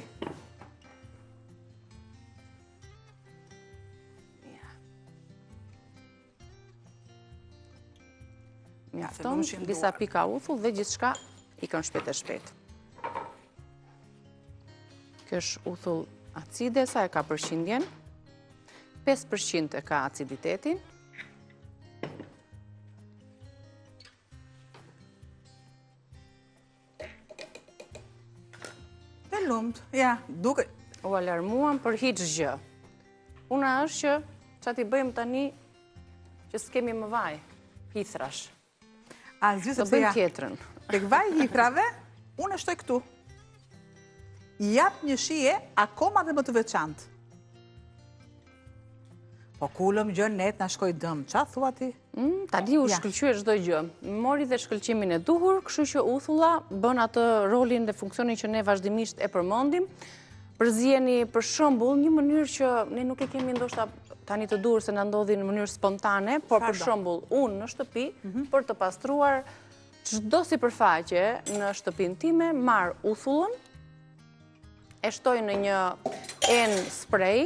Mjafton, disa pika uthull dhe gjithçka ikën shpejt e shpejt. Kjo është uthull acide, sa e ka përqindjen? 5% e ka aciditetin. Të lumt, ja, duke... U alarmuam për hiç gjë. Una është që çfarë t'i bëjmë tani që s'kemi më vaj, hithrash. A zgjë Do sepse bëjmë ja, tjetrën. tek vaj hithrave, unë e shtoj këtu. I jap një shije akoma dhe më të veçantë. Po kulëm gjë net na shkoj dëm. Çfarë thua ti? Tani u shkëlqyer çdo gjë. Mori dhe shkëlqimin e duhur, kështu që uthulla bën atë rolin dhe funksionin që ne vazhdimisht e përmendim. Përziheni për shembull një mënyrë që ne nuk e kemi ndoshta tani të duhur se na ndodhi në mënyrë spontane, por për shembull unë në shtëpi për të pastruar çdo sipërfaqe në shtëpinë time marr uthullën, e shtoj në një enë spray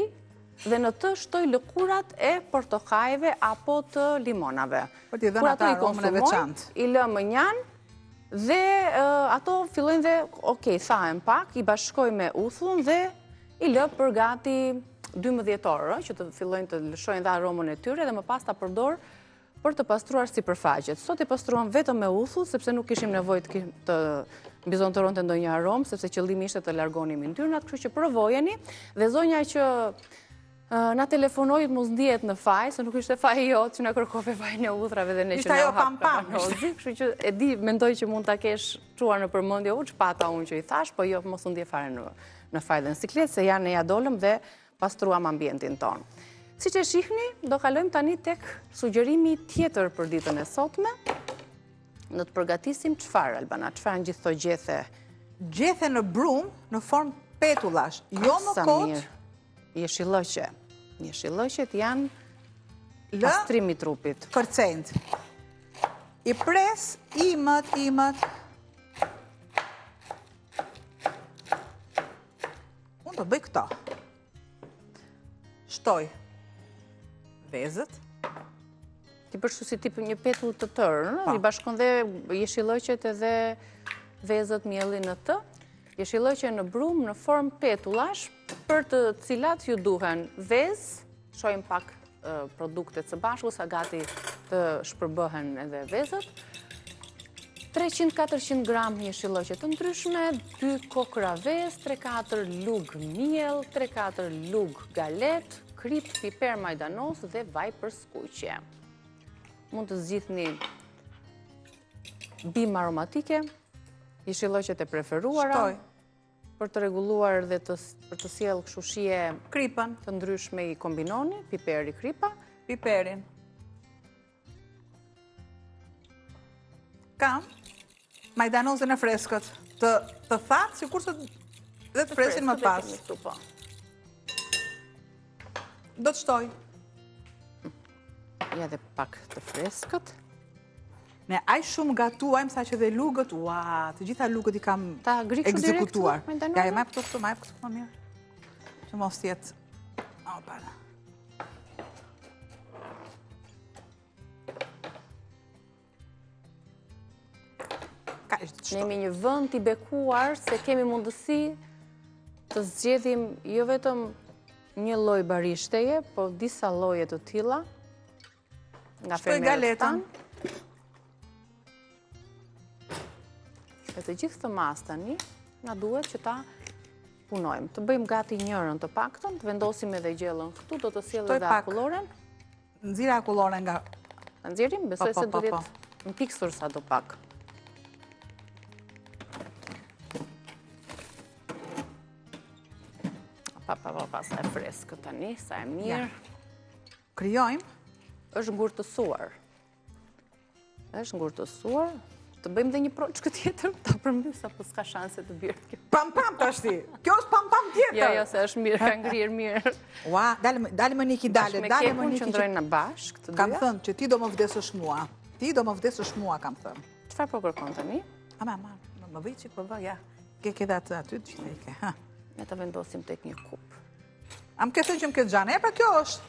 dhe në të shtoj lëkurat e portokajve apo të limonave. Për t'i dhënë ata aromën e veçantë. I lë më njanë dhe ato fillojnë dhe, thahen pak, i bashkoj me uthullën dhe i lë për gati 12 orë, që të fillojnë të lëshojnë dhe aromën e tyre dhe më pas ta përdor për të pastruar sipërfaqet. Sot i pastruam vetëm me uthull, sepse nuk kishim nevojë të mbizontoronte ndonjë aromë, sepse qëllimi ishte të largonim yndyrnat, kështu që provojeni dhe zonja që na telefonoi mos ndihet në faj, se nuk ishte faji jot që na kërkove fajin e uthrave dhe ne që na hap. Kështu që e di, mendoj që mund ta kesh çuar në përmendje çpata unë që i thash, po jo mos u ndje fare në faj dhe në siklet, se ne ja dolëm dhe pastruam ambientin ton. Siç e shihni, do kalojmë tani tek sugjerimi tjetër për ditën e sotme. Do të përgatisim çfarë, Albana? Çfarë gjithë këto gjethe? Gjethe në brum në formë petullash, jo më kot. Jeshillëqe. Jeshillëqet janë pastrimi i trupit. Kërcent. I pres, imët. Unë të bëj këto. Shtoj vezët. Ti përshtu si tip një petull të tërë, i bashkon dhe jeshillëqet edhe vezët mielli në të. Jeshillëqe në brum në formë petullash, për të cilat ju duhen vezë, shojmë pak produktet së bashku, sa gati të shpërbëhen edhe vezët, 300-400 gram jeshillëqe të ndryshme, 2 kokra vezë, 3-4 lug miell, 3-4 lug galet, krip, piper majdanos dhe vaj për skuqje. Mund të zgjidhni bimë aromatike, jeshillëqet e preferuara, për të rregulluar dhe për të sjellë kështu shije kripën të ndryshme i kombinoni, piperi, kripa, piperin. Kam majdanozën e freskët, të thatë, sikurse dhe të fresin më pas. Do të shtoj. Ja dhe pak të freskët. Ne aj shumë gatuajmë sa që dhe lugët, të gjitha lugët i kam ekzekutuar. Ja, e majpë këtu, më mirë. Që mos tjetë. Ne jemi një vend i bekuar se kemi mundësi të zgjedhim jo vetëm një lloj barishteje, po disa lloje të tilla nga fermerët tanë. E të gjithë të mas tani, na duhet që ta punojmë. Të bëjmë gati njërën të paktën, të vendosim edhe gjellën këtu, do të sjellë edhe akulloren. Nxirë akulloren nga... Nxirrim, besoj se do jetë në piksur sa do pak. Sa e freskë tani, sa e mirë. Krijojmë? Është ngurtësuar. Të bëjmë dhe një proçkë tjetër, ta përmbys apo s'ka shanse të bjerë kjo. Pam tash ti. Kjo është pam tjetër. Jo, se është mirë, ka ngrirë mirë. Ua, dalë më Niki, dalë Me kekun që ndrojnë në bashkë të dyja. Kam thënë që ti do më vdesësh mua. Ti do më vdesësh mua, kam thënë. Çfarë po kërkon tani? Më bëj që po vë, ja. Ke dhe aty që ne ke, ha. Ne ta vendosim tek një kup. Am ke thënë që më ke xhanë, pra kjo është.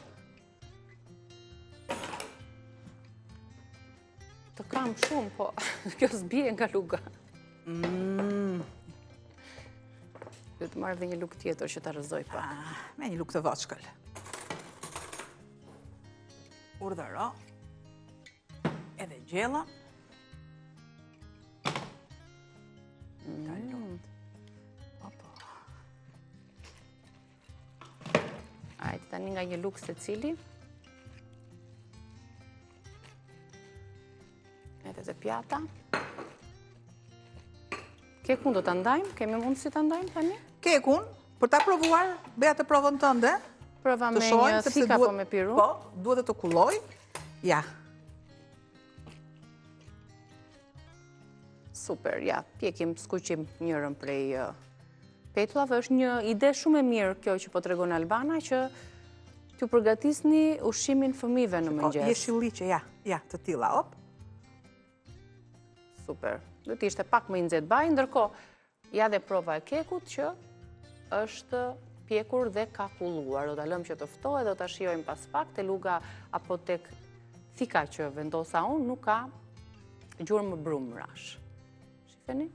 Të kam shumë, po kjo s'bie nga luga. Do të marrë dhe një lugë tjetër që ta rrëzoj pa. Me një lugë të voçkël. Urdhëro. Edhe gjella. Ajde, tani nga një lugë secili. Edhe dhe pjata. Kekun do të ndajmë? Kemi mundësi të ndajmë tani? Kekun, për ta provuar, beja të provën tënde. Prova me një thika po me piru. Po, duhet të kulloj. Ja. Super, ja, pjekim, skuqim njërën prej petullave. Është një ide shumë e mirë kjo që po të regon Albana, që t'ju përgatisni ushqimin fëmijëve në mëngjes. Jeshilliqe, ja, të tilla, op. Super. Do t'ishte pak më i nxehtë baji, ndërkohë ja dhe prova e kekut që është pjekur dhe ka kulluar. Do ta lëmë që të ftohet, do ta shijojmë pas pak te luga apo tek thika që vendosa unë, nuk ka gjurmë brumrash. Shifeni?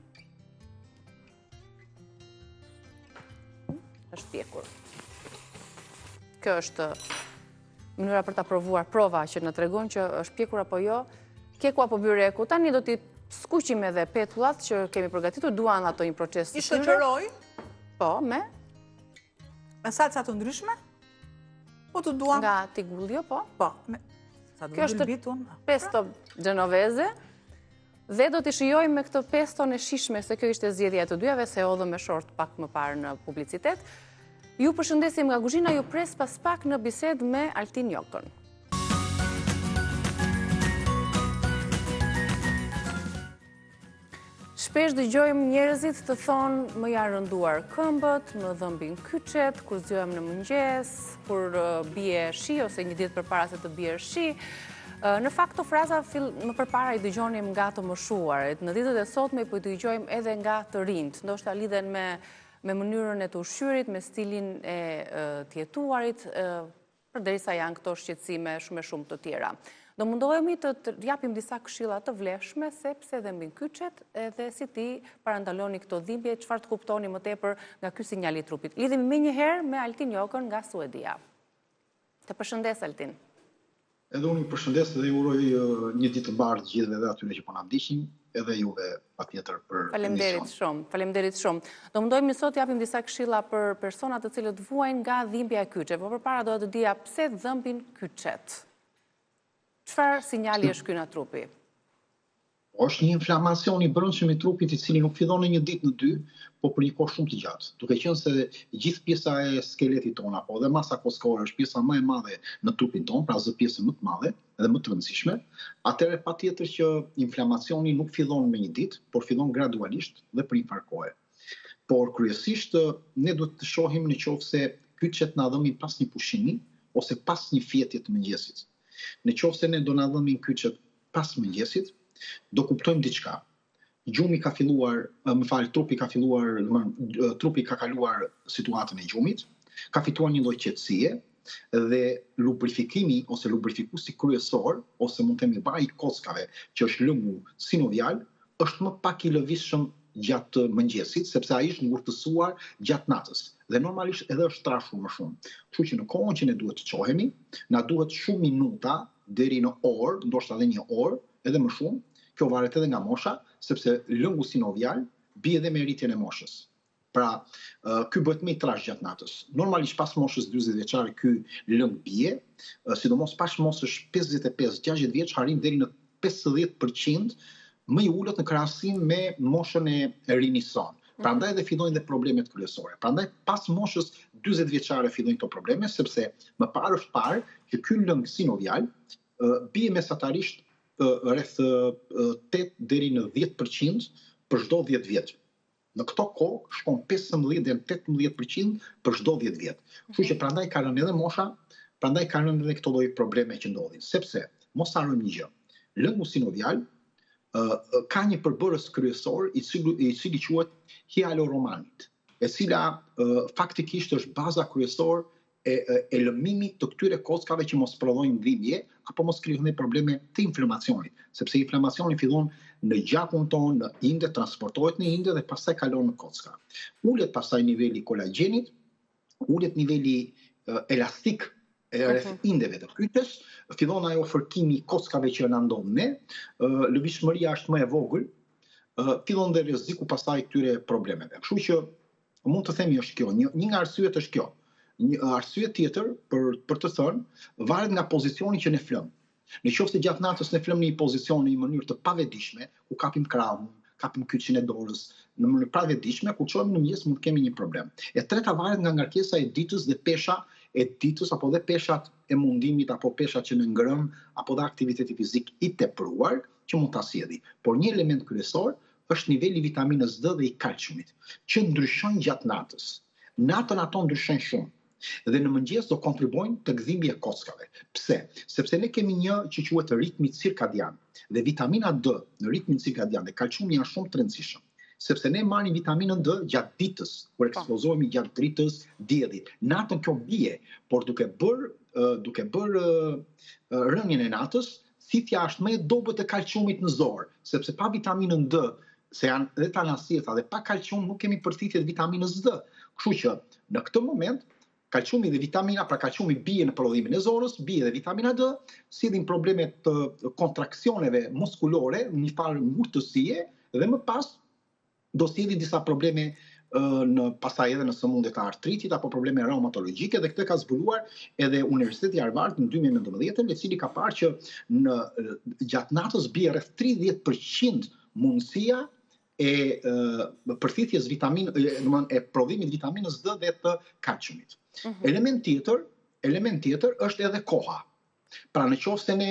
Është pjekur. Kjo është mënyra për ta provuar, prova që na tregon që është pjekur apo jo. Keku apo byreku. Tani do t'i skuqim edhe petullat që kemi përgatitur, duan ato një proces të I shoqëroj? Po, me salca të ndryshme? Po të duam? Nga tigullio, po. Po, kjo është pesto genovese dhe do t'i shijojmë me këtë peston e shishme, se kjo ishte zgjedhja e të dyjave, se hodhëm me short pak më parë në publicitet. Ju përshëndesim nga kuzhina, ju pres pas pak në bisedë me Altin Jokën. Shpesh dëgjojmë njerëzit të thonë më janë rënduar këmbët, më dhëmbin kyçet, kur zgjohem në mëngjes, kur bie shi ose një ditë përpara se të bie shi. Në fakt këto fraza më përpara i dëgjonim nga të moshuarit. Në ditët e sotme po i dëgjojmë edhe nga të rinjt. Ndoshta lidhen me mënyrën e të ushqyrit, me stilin e të jetuarit, përderisa janë këto shqetësime shumë të tjera. Do mundohemi të japim disa këshilla të vlefshme, sepse dhe mbin kyçet, edhe si ti parandaloni këto dhimbje, çfarë të kuptoni më tepër nga ky sinjal i trupit. Lidhemi menjëherë me Altin Jokën nga Suedia. Të përshëndes, Altin. Edhe unë ju përshëndes dhe ju uroj një ditë të mbarë të gjithëve dhe atyre që po na ndiqin, edhe juve patjetër për emision. Faleminderit shumë. Do mundohemi sot japim disa këshilla për persona të cilët vuajnë nga dhimbja e kyçeve, por përpara do të dija pse dhëmbin kyçet. Çfarë sinjali është ky nga trupi? Është një inflamacion i brendshëm i trupit, i cili nuk fillon në një ditë në dy, po për një kohë shumë të gjatë. Duke qenë se gjithë pjesa e skeletit tonë, apo dhe masa koskore është pjesa më e madhe në trupin tonë, pra zë pjesë më të madhe dhe më të rëndësishme, atëherë patjetër që inflamacioni nuk fillon me një ditë, por fillon gradualisht dhe për një farë kohe. Por kryesisht ne duhet të shohim në qoftë se kyçet na dhëmin pas një pushimi ose pas një fjetje të mëngjesit. Në qoftë se ne do na dhëmin kyçet pas mëngjesit, do kuptojmë diçka. Gjumi ka filluar, trupi ka kaluar situatën e gjumit, ka fituar një lloj qetësie dhe lubrifikimi ose lubrifikuesi kryesor ose mund të themi baji i kockave, që është lëngu sinovial, është më pak i lëvizshëm gjatë mëngjesit, sepse ai është ngurtësuar gjatë natës. Dhe normalisht edhe është trashur më shumë. Kështu që në kohën që ne duhet të çohemi, na duhet shumë minuta deri në orë, ndoshta edhe një orë, edhe më shumë. Kjo varet edhe nga mosha, sepse lëngu sinovial bie edhe me rritjen e moshës. Pra, ky bëhet më i trash gjatë natës. Normalisht pas moshës 40 vjeçare ky lëng bie, sidomos pas moshës 55-60 vjeç arrin deri në 50% më i ulët në krahasim me moshën e rinison. Prandaj dhe fillojnë dhe problemet kryesore. Prandaj pas moshës 40 vjeçare fillojnë këto probleme, sepse më parë është parë që ky lëng sinovial bie mesatarisht rreth 8 deri në 10% për çdo 10 vjet. Në këto kohë shkon 15 deri në 18% për çdo 10 vjet. Kështu që prandaj ka rënë edhe mosha, prandaj ka rënë edhe këto lloj probleme që ndodhin. Sepse mos harrojmë një gjë. Lëngu sinovial ka një përbërës kryesor i cili quhet hyaluronic, e cila faktikisht është baza kryesor e lëmimit të këtyre kockave që mos prodhojnë dhimbje apo mos krijojnë probleme të inflamacionit, sepse inflamacioni fillon në gjakun tonë, në inde, transportohet në inde dhe pastaj kalon në kocka. Ulet pastaj niveli kolagjenit, ulet niveli elastik rreth indeve të kyçes, fillon ajo fërkimi i kockave që na ndodh ne, lëvizshmëria është më e vogël, fillon dhe rreziku pastaj këtyre problemeve. Kështu që mund të themi është kjo, një nga arsyet është kjo. Një arsye tjetër për të thënë varet nga pozicioni që ne flëm. Në qoftë se gjatë natës ne flëm në një pozicion në një mënyrë të pavetëdijshme, ku kapim krahun, kapim kyçin e dorës, në mënyrë pavetëdijshme, kur çohemi në mëngjes mund të kemi një problem. E treta varet nga ngarkesa e ditës dhe pesha e ditës apo dhe peshat e mundimit apo peshat që në ngrëm apo dhe aktiviteti fizik i tepruar që mund ta sjellë. Por një element kryesor është niveli i vitaminës D dhe i kalciumit, që ndryshon gjatë natës. Natën ato ndryshojnë shumë. Dhe në mëngjes do kontribuojnë të dhimbja e kockave. Pse? Sepse ne kemi një që quhet ritmi cirkadian. Dhe vitamina D në ritmin cirkadian dhe kalciumi janë shumë të rëndësishëm. Sepse ne marrim vitaminën D gjatë ditës, kur ekspozohemi gjatë dritës, diellit. Natën kjo bie, por duke bërë rënien e natës, thithja është më e dobët e kalciumit në zor, sepse pa vitaminën D, se janë dhe tanasieta dhe pa kalcium nuk kemi përthithje të vitaminës D. Kështu që në këtë moment kalciumi dhe vitamina, pra kalciumi bie në prodhimin e zorës, bie dhe vitamina D, sillin probleme të kontraksioneve muskulore, një farë ngurtësie dhe më pas do sillin disa probleme pastaj edhe në sëmundjet e artritit apo probleme reumatologjike dhe këtë ka zbuluar edhe Universiteti Harvard në 2019, në cili ka parë që në gjatë natës bie rreth 30% mundësia e përthithjes e prodhimit vitaminës D dhe të kalciumit. Element tjetër është edhe koha. Pra në qoftë se ne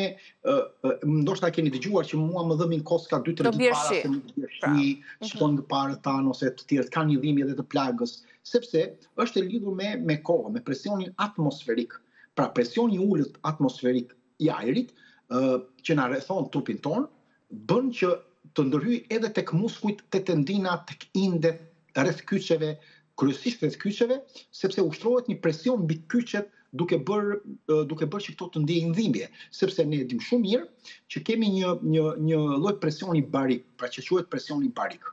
ndoshta keni dëgjuar që mua më dhëmin kocka 2-3 ditë para se më bjershi, shkon parë tan ose të tjerë kanë një dhimbje edhe të plagës, sepse është e lidhur me kohën, me presionin atmosferik. Pra presioni i ulët atmosferik i ajrit që na rrethon trupin ton bën që të ndërhyj edhe tek muskujt, tek tendina, tek indet, rreth kyçeve, kryesisht rreth kyçeve, sepse ushtrohet një presion mbi kyçet duke bërë që këto të ndjejnë dhimbje, sepse ne dim shumë mirë që kemi një lloj presioni barik, pra që quhet presioni barik.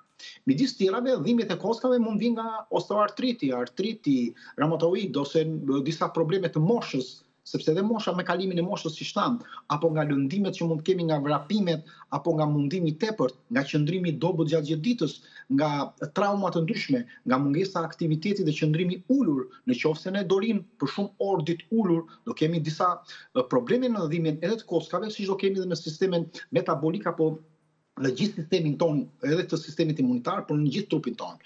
Midis tjerave, dhimbjet e kockave mund vinë nga osteoartriti, artriti, reumatoid ose disa probleme të moshës, sepse edhe mosha me kalimin e moshës si shtam, apo nga lëndimet që mund të kemi nga vrapimet, apo nga mundimi i tepërt, nga qëndrimi i dobët gjatë ditës, nga trauma të ndryshme, nga mungesa e aktivitetit dhe qëndrimi ulur, në qoftë se ne dorim për shumë orë ditë ulur, do kemi disa probleme në dhimbjen edhe të kockave, siç do kemi edhe në sistemin metabolik apo në gjithë sistemin ton, edhe të sistemit imunitar, por në gjithë trupin ton.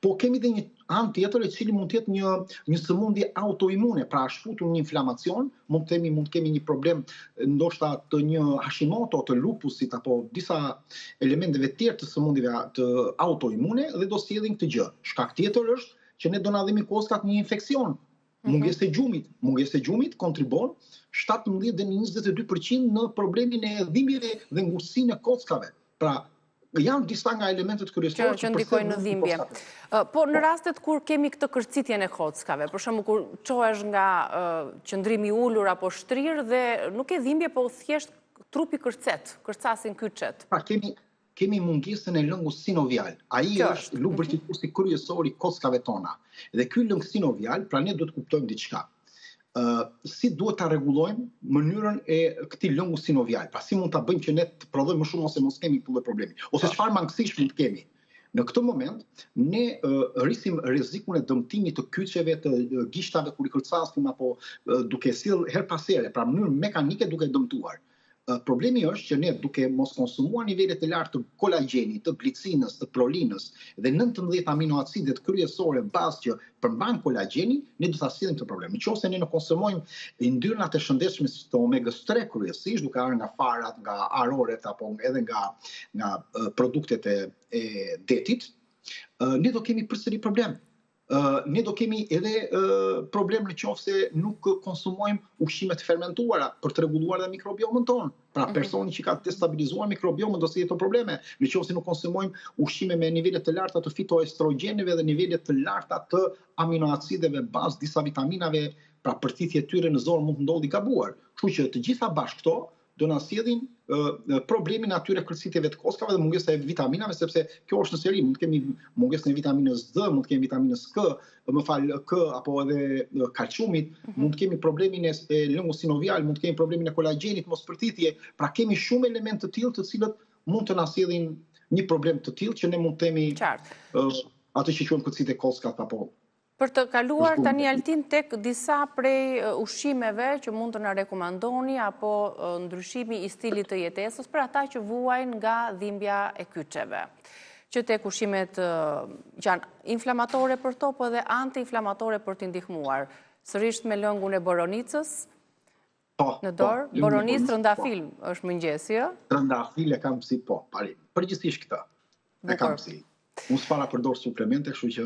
Po kemi dhe një anë tjetër e cili mund të jetë një sëmundje autoimune, pra shfutur një inflamacion, mund të kemi një problem ndoshta të një Hashimoto, të lupusit apo disa elementeve tjerë të sëmundjeve të autoimune dhe do sjellin këtë gjë. Shkak tjetër është që ne do na dhemi kockat një infeksion. Mungesë e gjumit kontribon 17 dhe 22% në problemin e dhimbjeve dhe ngurtësinë e kockave. Pra, janë disa nga elementet kryesore që ndikojnë në dhimbje. Po në rastet kur kemi këtë kërcitjen e kockave, për shembull kur çohesh nga qëndrimi i ulur apo shtrirë dhe nuk e dhimbje, po thjesht trupi kërcasin kyçet. Pra, kemi mungesën e lëngut sinovial. Ai është lubrifikuesi kryesor i kockave tona. Dhe ky lëng sinovial, pra ne duhet të kuptojmë diçka. Si duhet ta rregullojmë mënyrën e këtij lëngu sinovial. Pra si mund ta bëjmë që ne të prodhojmë më shumë ose mos kemi këtë problemi, ose çfarë mangësish mund të kemi. Në këtë moment ne rrisim rrezikun e dëmtimit të kyçeve, të gishtave kur i kërcasim apo duke sill her pas here, pra në mënyrë mekanike duke dëmtuar. Problemi është që ne duke mos konsumuar nivelet të lartë të kolagjenit, të glicinës, të prolinës dhe 19 aminoacidet kryesore bazë që përmbajnë kolagjenin, ne do ta sillim këtë problem. Nëse ne konsumojmë yndyrnat e shëndetshme si të omegës 3 kryesisht, duke ardhur nga farat, nga aroret apo edhe nga produktet e detit, ne do kemi përsëri problem. Ne do kemi edhe problem në qoftë se nuk konsumojmë ushqime të fermentuara për të rregulluar dhe mikrobiomën tonë. Pra personi që ka destabilizuar mikrobiomën do të jetë probleme. Në qoftë se nuk konsumojmë ushqime me nivele të larta të fitoestrogeneve dhe nivele të larta të aminoacideve bazë, disa vitaminave, pra përthithje tyre në zonë mund të ndodhi gabuar. Kështu që të gjitha bashkë këto do na sjellin problemin atyre kërcitjeve të koskave dhe mungesa e vitaminave, sepse kjo është në seri, mund të kemi mungesën e vitaminës D, mund të kemi vitaminës K, K apo edhe kalciumit, mund të kemi problemin e lëngut sinovial, mund të kemi problemin e kolagjenit, mos përthithje, pra kemi shumë elementë të tillë të cilët mund të na sjellin një problem të tillë që ne mund të themi atë që quhen kërcitje koskat apo. Për të kaluar tani Altin tek disa prej ushqimeve që mund të na rekomandoni apo ndryshimi i stilit të jetesës për ata që vuajnë nga dhimbja e kyçeve. Që tek ushqimet janë inflamatore për to, po edhe antiinflamatore për t'i ndihmuar. Sërish me lëngun e boronicës në dorë, boronicë trëndafil është mëngjesi, ë? Trëndafil e kam si parim. Përgjithsisht këtë. E kam si. Unë s'para përdor suplemente, kështu që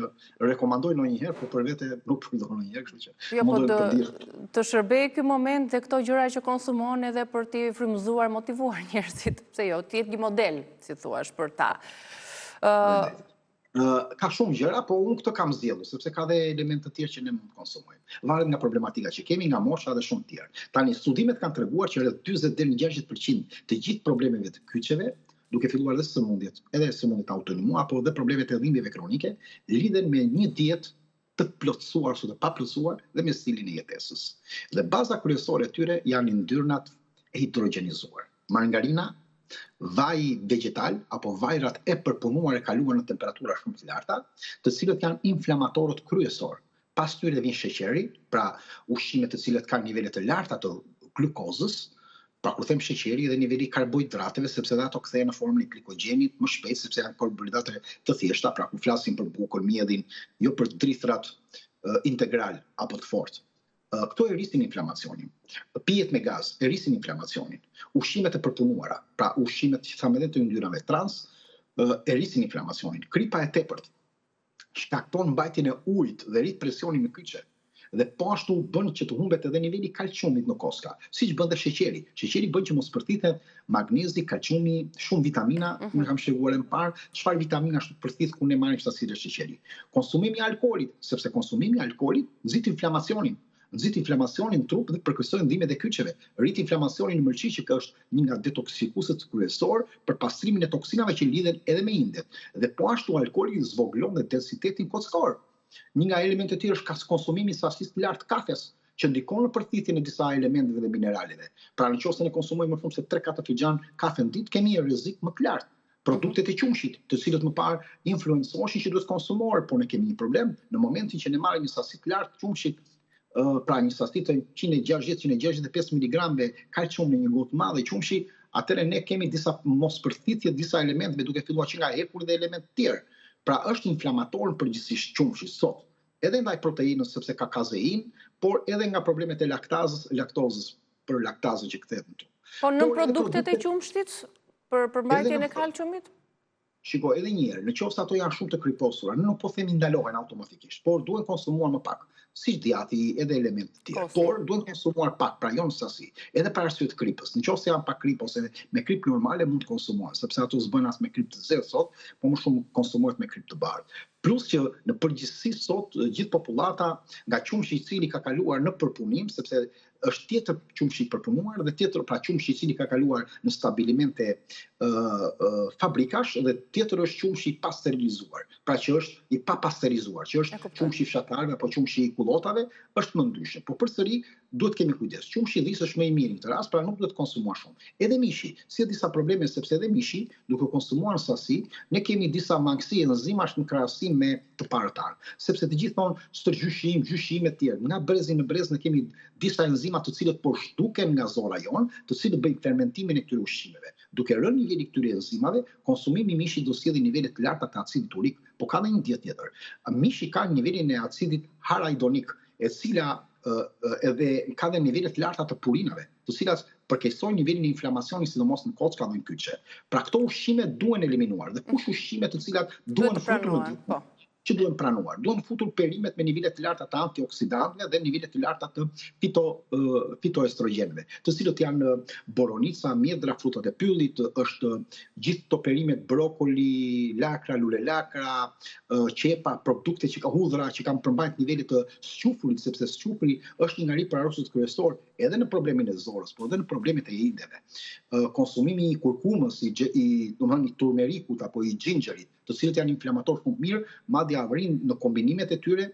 rekomandoj ndonjëherë, por për vete nuk përdor ndonjëherë, kështu që të shërbej ky moment dhe këto gjëra që konsumon edhe për t'i frymëzuar, motivuar njerëzit, pse jo, të jetë një model, si thuash, për ta. Ka shumë gjëra, po unë këtë kam zgjedhur, sepse ka dhe elemente të tjerë që ne mund të konsumojmë. Varet nga problematika që kemi, nga mosha dhe shumë tjerë. Tani studimet kanë treguar që rreth 40 deri në 60% të gjithë problemeve të kyçeve, duke filluar dhe sëmundjet, edhe sëmundjet autoimmune apo dhe problemet e dhimbjeve kronike, lidhen me një dietë të plotësuar ose të paplotësuar dhe me stilin e jetesës. Dhe baza kryesore e tyre janë yndyrnat e hidrogenizuar. Margarina, vaj vegetal apo vajrat e përpunuar e kaluar në temperatura shumë të larta, të cilët janë inflamatorët kryesor. Pas tyre vjen sheqeri, pra ushqimet të cilët kanë nivele të larta të glukozës. Pra kur them sheqeri dhe niveli i karbohidrateve, sepse dhe ato kthehen në formën e glikogenit më shpejt, sepse janë karbohidrate të thjeshta, pra kur flasim për bukën, mjedhin, jo për drithrat integral apo të fortë. Këto e rrisin inflamacionin. Pijet me gaz e rrisin inflamacionin. Ushqimet e përpunuara, pra ushqimet që thamë edhe të yndyrave trans, e rrisin inflamacionin. Kripa e tepërt shkakton mbajtjen e ujit dhe rrit presionin në kyçe. Dhe po ashtu bën që të humbet edhe niveli kalciumit në koska, siç bën dhe sheqeri. Sheqeri bën që mos përthithet magnezi, kalciumi, shumë vitamina, unë kam shpjeguar më parë çfarë vitamina përthith kur ne marrim sasitë e sheqerit. Konsumimi i alkoolit, sepse konsumimi i alkoolit nxit inflamacionin. Nxit inflamacionin në trup dhe përkersojnë dhimbjet e kyçeve. Rrit inflamacionin në mëlçi që është një nga detoksikuesit kryesor për pastrimin e toksinave që lidhen edhe me indet. Dhe po ashtu alkooli zvogëlon dhe densitetin kockor. Një nga elementet e tjerë është konsumimi i sasisë të lartë të kafes, që ndikon në përthithjen e disa elementeve dhe mineraleve. Pra nëse ne konsumojmë më shumë se 3-4 figjan kafe në ditë, kemi një rrezik më të lartë. Produktet e qumshit, të cilët më parë influencoshin që duhet konsumohet, por ne kemi një problem në momentin që ne marrim një sasi të lartë qumshit, pra një sasi të 160-165 mg kalcium në një gotë madhe qumshi, atëherë ne kemi disa mospërthithje disa elementeve duke filluar që nga hekur dhe elementë të tjerë. Pra është inflamator në përgjithësisht qumshi sot, edhe ndaj proteinës sepse ka kazein, por edhe nga problemet e laktozës për laktazën që kthehet në tru. Po në produktet e qumshit për mbajtjen e kalciumit? Shiko, edhe një herë, nëse ato janë shumë të kriposura, ne nuk po themi ndalohen automatikisht, por duhen konsumuar më pak, siç djati edhe elementë të tjerë. Por duhen konsumuar pak, pra jo në sasi, edhe për arsye të kripës. Nëse janë pak krip ose me krip normale mund të konsumohen, sepse ato s'bën as me krip të zezë sot, po më shumë konsumohet me krip të bardhë. Plus që në përgjithësi sot gjithë popullata nga qumshi i cili ka kaluar në përpunim, sepse është tjetër qumshi i përpunuar dhe tjetër pra qumshi i cili ka kaluar në stabilimente fabrikash dhe tjetër është qumshi i pasterilizuar, pra që është i papasterizuar, që është qumshi i fshatarëve apo qumshi i kullotave, është më ndryshe. Po përsëri duhet kemi kujdes. Qumshi i dhisë është më i mirë në këtë rast, pra nuk duhet konsumuar shumë. Edhe mishi, si disa probleme sepse edhe mishi duke konsumuar në sasi, ne kemi disa mangësi enzimash në krahasim me të parëtar. Sepse të gjithë thonë stërgjyshim, gjyshime të tjerë. Nga brezi në brez ne kemi disa enzima të cilët po zhduken nga zora jonë, të cilët bëjnë fermentimin e këtyre ushqimeve. Duke rënë niveli këtyre enzimave, konsumimi i mishit do sjellë nivele të larta të acidit urik, por ka dhe një dietë tjetër. Mishi ka nivelin e acidit harajonik, e cila edhe ka dhe nivele të larta të purinave, të cilat përkeqësojnë nivelin e inflamacionit sidomos në kocka dhe në kyçe. Pra këto ushqime duhen eliminuar dhe kush ushqime të cilat duhen futur në ditë, që duhen pranuar. Duhen futur perimet me nivele të larta të antioksidantëve dhe nivele të larta të fitoestrogenëve, të cilët janë boronica, mjedra, frutat e pyllit, është gjithë këto perimet brokoli, lakra, lule lakra, qepa, produkte që ka hudhra, që kanë përmbajt nivelet të squfrit, sepse squfri është një nga ripërarruesit kryesor edhe në problemin e zorës, por edhe në problemet e ideve. Konsumimi i kurkumës, i turmerikut apo i xhinxherit, të cilët janë inflamator shumë mirë, madje arrin në kombinimet e tyre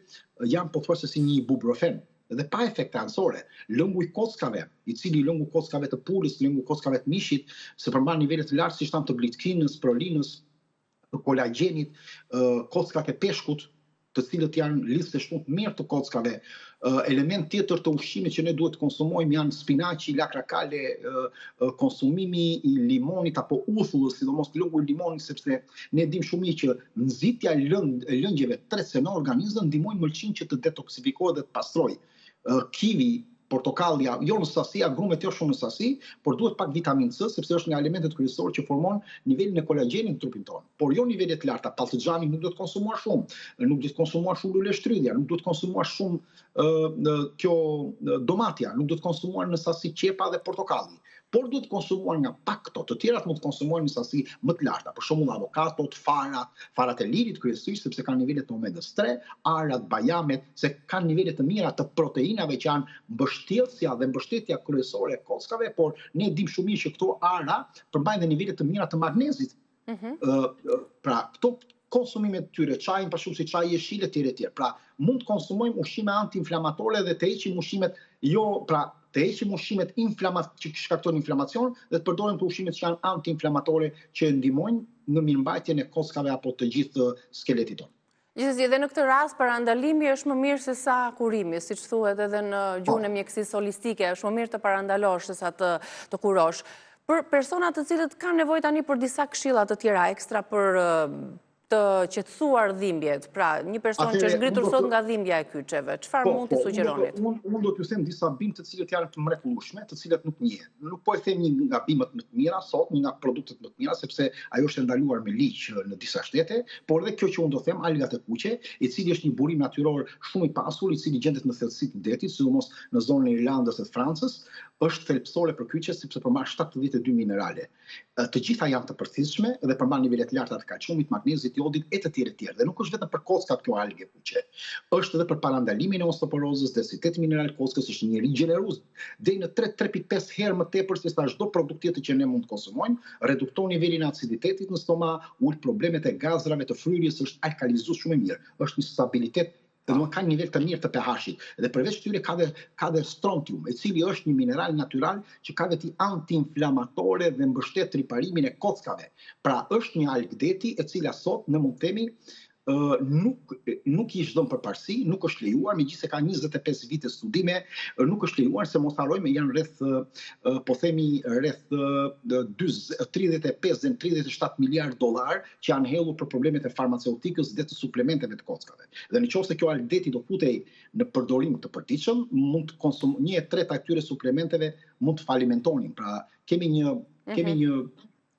janë pothuajse si një ibuprofen dhe pa efekte anësore. Lëngu i kockave, i cili lëngu kockave të pulës, lëngu kockave të mishit, se përmban nivele të lartë si shtam të glitkinës, prolinës, kolagjenit, kockat e peshkut, të cilët janë listë shumë të mirë të kockave. Element tjetër të ushqimit që ne duhet të konsumojmë janë spinaçi, lakra kale, konsumimi i limonit apo uthullës, sidomos lëngu i limonit, sepse ne dimë shumë mirë që nxitja e lëngjeve trese në organizëm ndihmojnë mëlçin që të detoksifikohet dhe të pastrojë. Kivi, portokallia, jo në sasi, agrumet jo shumë në sasi, por duhet pak vitamin C, sepse është nga elementet kryesorë që formon nivelin e kolagjenit në trupin tonë. Por jo nivelet larta, palltëxhani nuk duhet konsumuar shumë, nuk duhet konsumuar shumë lule shtrydhja, nuk duhet konsumuar shumë kjo domatja, nuk duhet konsumuar në sasi qepa dhe portokalli. Por duhet konsumuar nga pak këto, të tjerat mund të konsumohen në sasi më të larta, për shembull avokatot, farat e lirit kryesisht sepse kanë nivele të omegës 3, arat, bajamet, se kanë nivele të mira të proteinave që janë mbështjellësja dhe mbështetja kryesore e kockave, por ne dimë shumë mirë që këto ara përmbajnë nivele të mira të magnezit. Pra, këto konsumimet të tyre, çajin për shkak se çaji jeshile etj. Pra, mund të konsumojmë ushqime antiinflamatorë dhe të heqim ushqimet të heqim ushqimet që shkaktojnë inflamacion dhe të përdorim të ushqimet që janë antiinflamatore që ndihmojnë në mirëmbajtjen e kockave apo të gjithë skeletit tonë. Gjithsesi, edhe në këtë rast parandalimi është më mirë se sa kurimi, siç thuhet edhe në gjuhën e mjekësisë holistike, është më mirë të parandalosh se sa të kurosh. Për personat të cilët kanë nevojë tani për disa këshilla të tjera ekstra për të qetësuar dhimbjet, pra një person që është ngritur sot nga dhimbja e kyçeve, çfarë mund t'i sugjeronit? Unë do t'ju them disa bimë të cilët janë të mrekullueshme, të cilat nuk njihen. Nuk po e them një nga bimët më të mira sot, një nga produktet më të mira, sepse ajo është ndaluar me ligj në disa shtete, por edhe kjo që unë do them, algat e kuqe, i cili është një burim natyror shumë i pasur, i cili gjendet në thellësitë e detit, sidomos në zonën e Irlandës dhe Francës, është thelpsore për kyçe sepse përmban 72 minerale. Të gjitha janë të përthithshme dhe përmban nivele të larta të kalciumit, magnezit, jodit e të tjerë. Dhe nuk është vetëm për kockat kjo alge kuqe. Është edhe për parandalimin e osteoporozës, densiteti mineral kockës është një rigjenerues deri në 3.5 herë më tepër se sa çdo produkt tjetër që ne mund të konsumojmë, redukton nivelin e aciditetit në stomak, ul problemet e gazrave, të fryrjes, është alkalizues shumë i mirë. Është një stabilitet dhe ka një nivel të mirë të pH-it. Dhe përveç këtyre ka dhe strontium, i cili është një mineral natyral që ka veti antiinflamatore dhe mbështet riparimin e kockave. Pra është një algdeti e cila sot në mund themi nuk i është dhënë përparësi, nuk është lejuar, megjithëse ka 25 vite studime, nuk është lejuar se mos harrojmë janë rreth po themi rreth 35 dhe 37 miliard dollar që janë hedhur për problemet e farmaceutikës dhe të suplementeve të kockave. Dhe nëse kjo algdeti do futej në përdorim të përditshëm, mund të konsumojmë 1/3 e këtyre suplementeve mund të falimentonin. Pra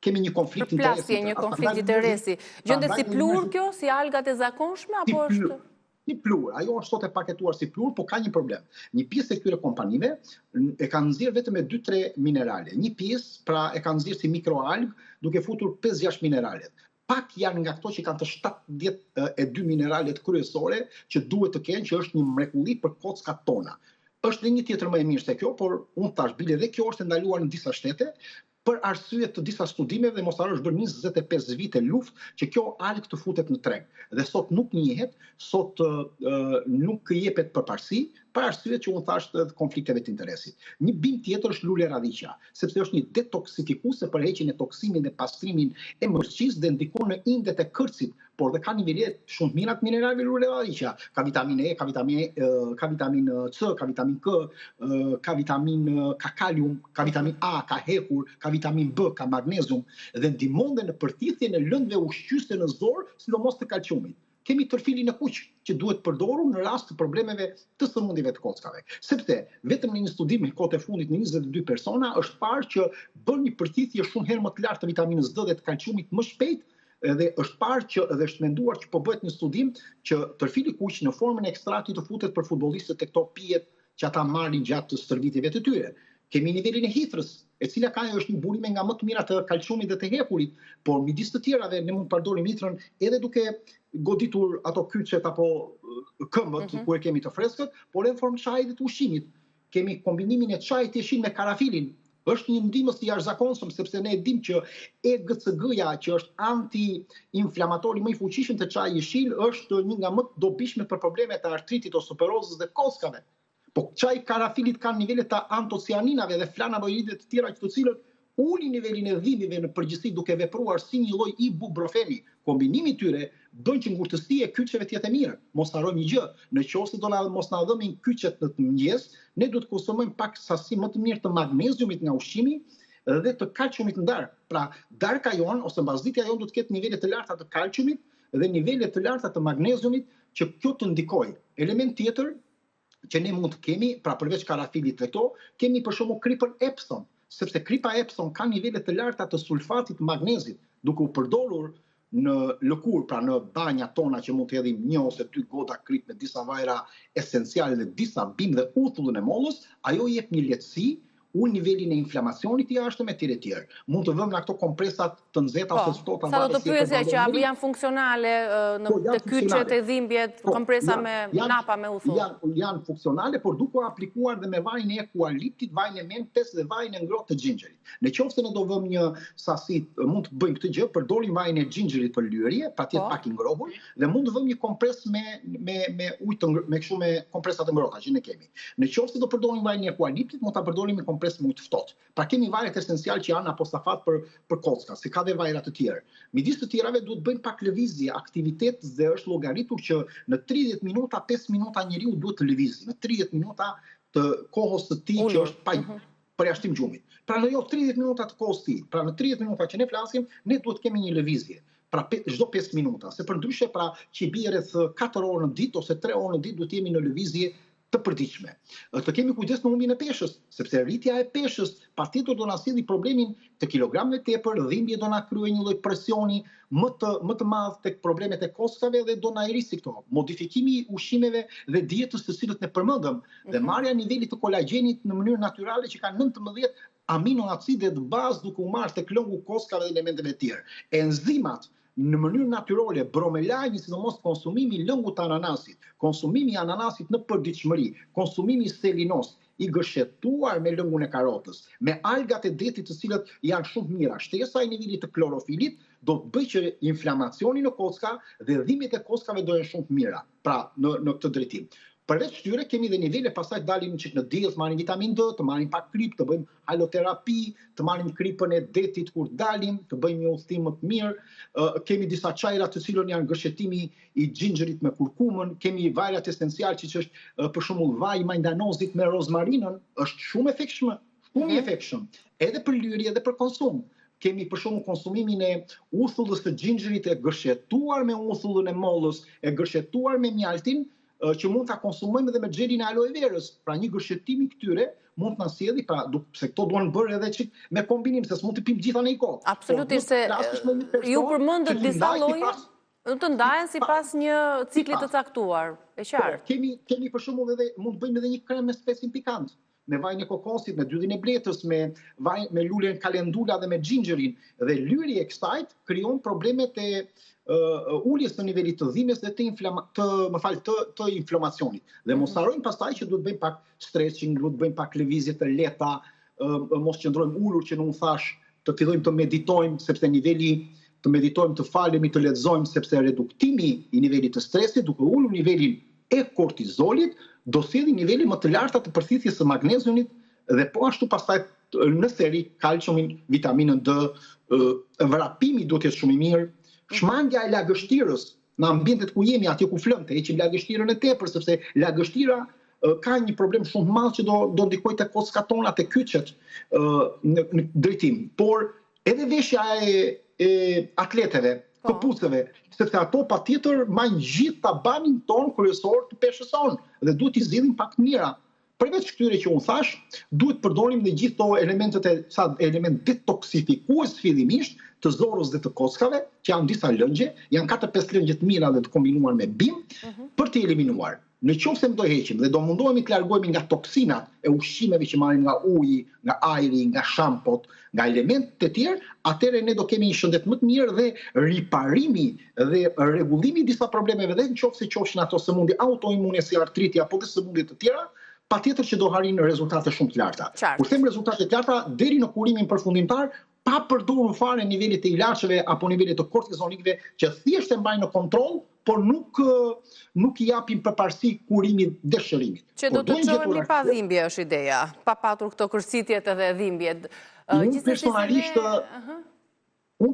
kemi një konflikt interesi. Përplasje, një konflikt interesi. Gjendet si plur kjo, si algat e zakonshme, apo është? Një plur, ajo është sot e paketuar si plur, po ka një problem. Një pjesë e këtyre kompanive e kanë nxjerrë vetëm me 2-3 minerale. Një pjesë, pra e kanë nxjerrë si mikroalg, duke futur 5-6 mineralet. Pak janë nga këto që kanë të 72 mineralet kryesore që duhet të kenë, që është një mrekulli për kockat tona. Është dhe një tjetër më e mirë se kjo, por unë thash bile dhe kjo është ndaluar në disa shtete, për arsye të disa studimeve dhe mos harrosh bën 25 vite luftë që kjo alg të futet në treg. Dhe sot nuk njihet, sot nuk jepet përparësi, për arsye që unë thashtë edhe konflikteve të interesit. Një bimë tjetër është lule radhiqja, sepse është një detoksifikuese për heqjen e toksimin dhe pastrimin e mërqisë dhe ndikon në indet e kërcit, por dhe ka nivele shumë mira të mineralëve lule radhiqja. Ka vitaminë E, ka vitaminë C, ka vitaminë K, ka vitaminë ka kalium, ka vitaminë A, ka hekur, ka vitaminë B, ka magnezium dhe ndihmon dhe në përthithjen e lëndëve ushqyese në zor, sidomos të kalciumit. Kemi tërfilin e kuq që duhet përdorur në rast të problemeve të sëmundjeve të kockave. Sepse vetëm në një studim në kohët e fundit në 22 persona është parë që bën një përthithje shumë herë më të lartë të vitaminës D dhe të kalciumit më shpejt, edhe është parë që edhe është menduar që po bëhet një studim që tërfili kuq në formën e ekstraktit të futet për futbollistët e këto pijet që ata marrin gjatë stërvitjeve të tyre. Kemi nivelin e hitrës, e cila ka është një burime nga më të mira të kalciumit dhe të hekurit, por midis të tjerave ne mund të përdorim hitrën edhe duke goditur ato kyçet apo këmbët ku e kemi të freskët, por edhe në formë çaji dhe të ushqimit. Kemi kombinimin e çajit të yeshin me karafilin. Është një ndihmës i jashtëzakonshëm sepse ne e dimë që EGCG-ja, që është anti-inflamatori më i fuqishëm të çajit jeshil, është një nga më të dobishme për problemet e artritit, osteoporozës dhe kockave. Po çaji karafilit ka nivele të antocianinave dhe flavonoidëve të tjera të cilët ulin nivelin e dhimbjeve në përgjithësi duke vepruar si një lloj ibuprofeni. Kombinimi i tyre bën që ngurtësia e kyçeve të jetë e mirë. Mos harrojmë një gjë, nëse do na mos na dhëmin kyçet në mëngjes, ne duhet të konsumojmë pak sasi më të mirë të magneziumit nga ushqimi dhe të kalciumit ndar. Pra, darka jon ose mbasditja jon duhet të ketë nivele të larta të kalciumit dhe nivele të larta të magneziumit që kjo të ndikojë. Element tjetër që ne mund të kemi, pra përveç karafilit dhe këto, kemi për shembull kripën Epsom, sepse kripa Epsom ka nivele të larta të sulfatit të magnezit, duke u përdorur në lëkurë, pra në banjat tona që mund të hedhim 1 ose 2 gota krip me disa vajra esenciale dhe disa bimë dhe uthullën e mollës, ajo jep një lehtësi, ul nivelin e inflamacionit i jashtëm e tjerë. Mund të vëmë nga këto kompresat të nxehta ose të ftohta. Sa do të pyesja që apo janë funksionale në të kyçet e dhimbjet, kompresa me napa me uthull? Janë funksionale, por duke aplikuar dhe me vajin e eukaliptit, vajin e mentes dhe vajin e ngrohtë të xhinxherit. Nëse ne do vëmë një sasi, mund të bëjmë këtë gjë, përdorim vajin e xhinxherit për lyerje, pra të jetë pak i ngrohur, dhe mund të vëmë një kompres me ujë me kompresa të ngrohta që ne kemi. Nëse do përdorim vajin e eukaliptit, mund ta përdorim me kompres më të ftohtë. Pra kemi vajrat esencial që janë apostafat për kocka, se ka dhe vajrat të tjerë. Midis të tjerave duhet bëjmë pak lëvizje, aktivitet dhe është llogaritur që në 30 minuta, 5 minuta njeriu duhet të lëvizë. Në 30 minuta të kohës të tij që është pa përjashtim gjumit. Pra në 30 minuta të kohës të tij. Pra në 30 minuta që ne flasim, ne duhet kemi një lëvizje. Pra çdo 5 minuta, se përndryshe pra që bie rreth 4 orë në ditë ose 3 orë në ditë duhet jemi në lëvizje të përditshme. Të kemi kujdes në humbjen e peshës, sepse rritja e peshës patjetër do na sjellë problemin të kilogramëve tepër, dhimbje do na kryejë një lloj presioni më të madh tek problemet e kockave dhe do na irisi këto. Modifikimi i ushqimeve dhe dietës të cilët ne përmendëm dhe marrja e nivelit të kolagjenit në mënyrë natyrale që ka 19 aminoacide të bazë duke u marrë tek lëngu kockave dhe elementeve të tjerë. Enzimat në mënyrë natyrale, bromelajni, sidomos konsumimi i lëngut të ananasit, konsumimi i ananasit në përditshmëri, konsumimi i selinos, i gëshetuar me lëngun e karotës, me algat e detit të cilët janë shumë mira, shtesa e nivelit të klorofilit, do të bëjë që inflamacioni në kocka dhe dhimbjet e kockave do jenë shumë të mira. Pra, në këtë drejtim. Përveç këtyre kemi dhe nivele pastaj dalim çik në diell, të marrim vitaminë D, të marrim pak krip, të bëjmë haloterapi, të marrim kripën e detit kur dalim, të bëjmë një udhtim më të mirë. Kemi disa çajra të cilën janë gëshetimi i xhinxherit me kurkumën, kemi vajrat esencial që është për shembull vaji mandanozit me rozmarinën, është shumë i efektshëm, edhe për lyrje edhe për konsum. Kemi për shembull konsumimin e uthullës të xhinxherit e gëshetuar me uthullën e mollës, e gëshetuar me mjaltin, që mund ta konsumojmë edhe me xhelin e aloe verës. Pra një gëshetim i këtyre mund të na sjellë, pra se këto duan bërë edhe çik me kombinim, se s'mund të pim gjitha në një kohë. Absolutisht, se ju përmendët disa lloje të ndahen sipas një cikli të caktuar. E qartë. Kemi për shembull edhe mund të bëjmë edhe një krem me spesin pikant, me vajin e kokosit, me dyllin e bletës, me lulen kalendula dhe me xhinxherin, dhe lyerja e kësaj krijon problemet e uljes të nivelit të dhimbjes dhe të inflamacionit. Dhe mos harrojmë pastaj që duhet bëjmë pak stretching, duhet bëjmë pak lëvizje të lehta, mos qëndrojmë ulur që nuk thash, të fillojmë të meditojmë, sepse niveli të meditojmë, të falemi, të lexojmë, sepse reduktimi i nivelit të stresit duke ulur nivelin e kortizolit do sjellin nivele më të larta të përthithjes së magneziumit dhe po ashtu pastaj në seri kalciumin, vitaminën D, vrapimi duhet të jetë shumë i mirë, shmangja e lagështirës në ambientet ku jemi, atje ku flëmte, heqim lagështirën e tepër sepse lagështira ka një problem shumë të madh që do ndikojë te kockat tona, te kyçet në drejtim. Por edhe veshja e atleteve, këpucëve, sepse ato patjetër marrin gjithë tabanin ton kryesor të peshës sonë dhe duhet t'i zgjidhim pak mira. Përveç këtyre që unë thash, duhet përdorim dhe gjithë to element detoksifikues fillimisht të zorrës dhe të kockave, që janë disa lëngje, janë 4-5 lëngje të mira dhe të kombinuar me bim, për të eliminuar. Në qoftë se do heqim dhe do mundohemi të largohemi nga toksinat e ushqimeve që marrim nga uji, nga ajri, nga shampot, nga elementet të tjerë, atëherë ne do kemi një shëndet më të mirë dhe riparimi dhe rregullimi i disa problemeve dhe në qoftë se qofshin ato sëmundje autoimune si artriti apo dhe sëmundje të tjera, patjetër që do harrin rezultate shumë të larta. Kur them rezultate të larta deri në kurimin përfundimtar, pa përdorur fare nivelet e ilaçeve apo nivelet të kortizonikëve që thjesht e mbajnë në kontroll, por nuk i japin përparësi kurimit dëshërimit. Që do të çoheni pa dhimbje është ideja, pa patur këto kërcitjet edhe dhimbjet. Unë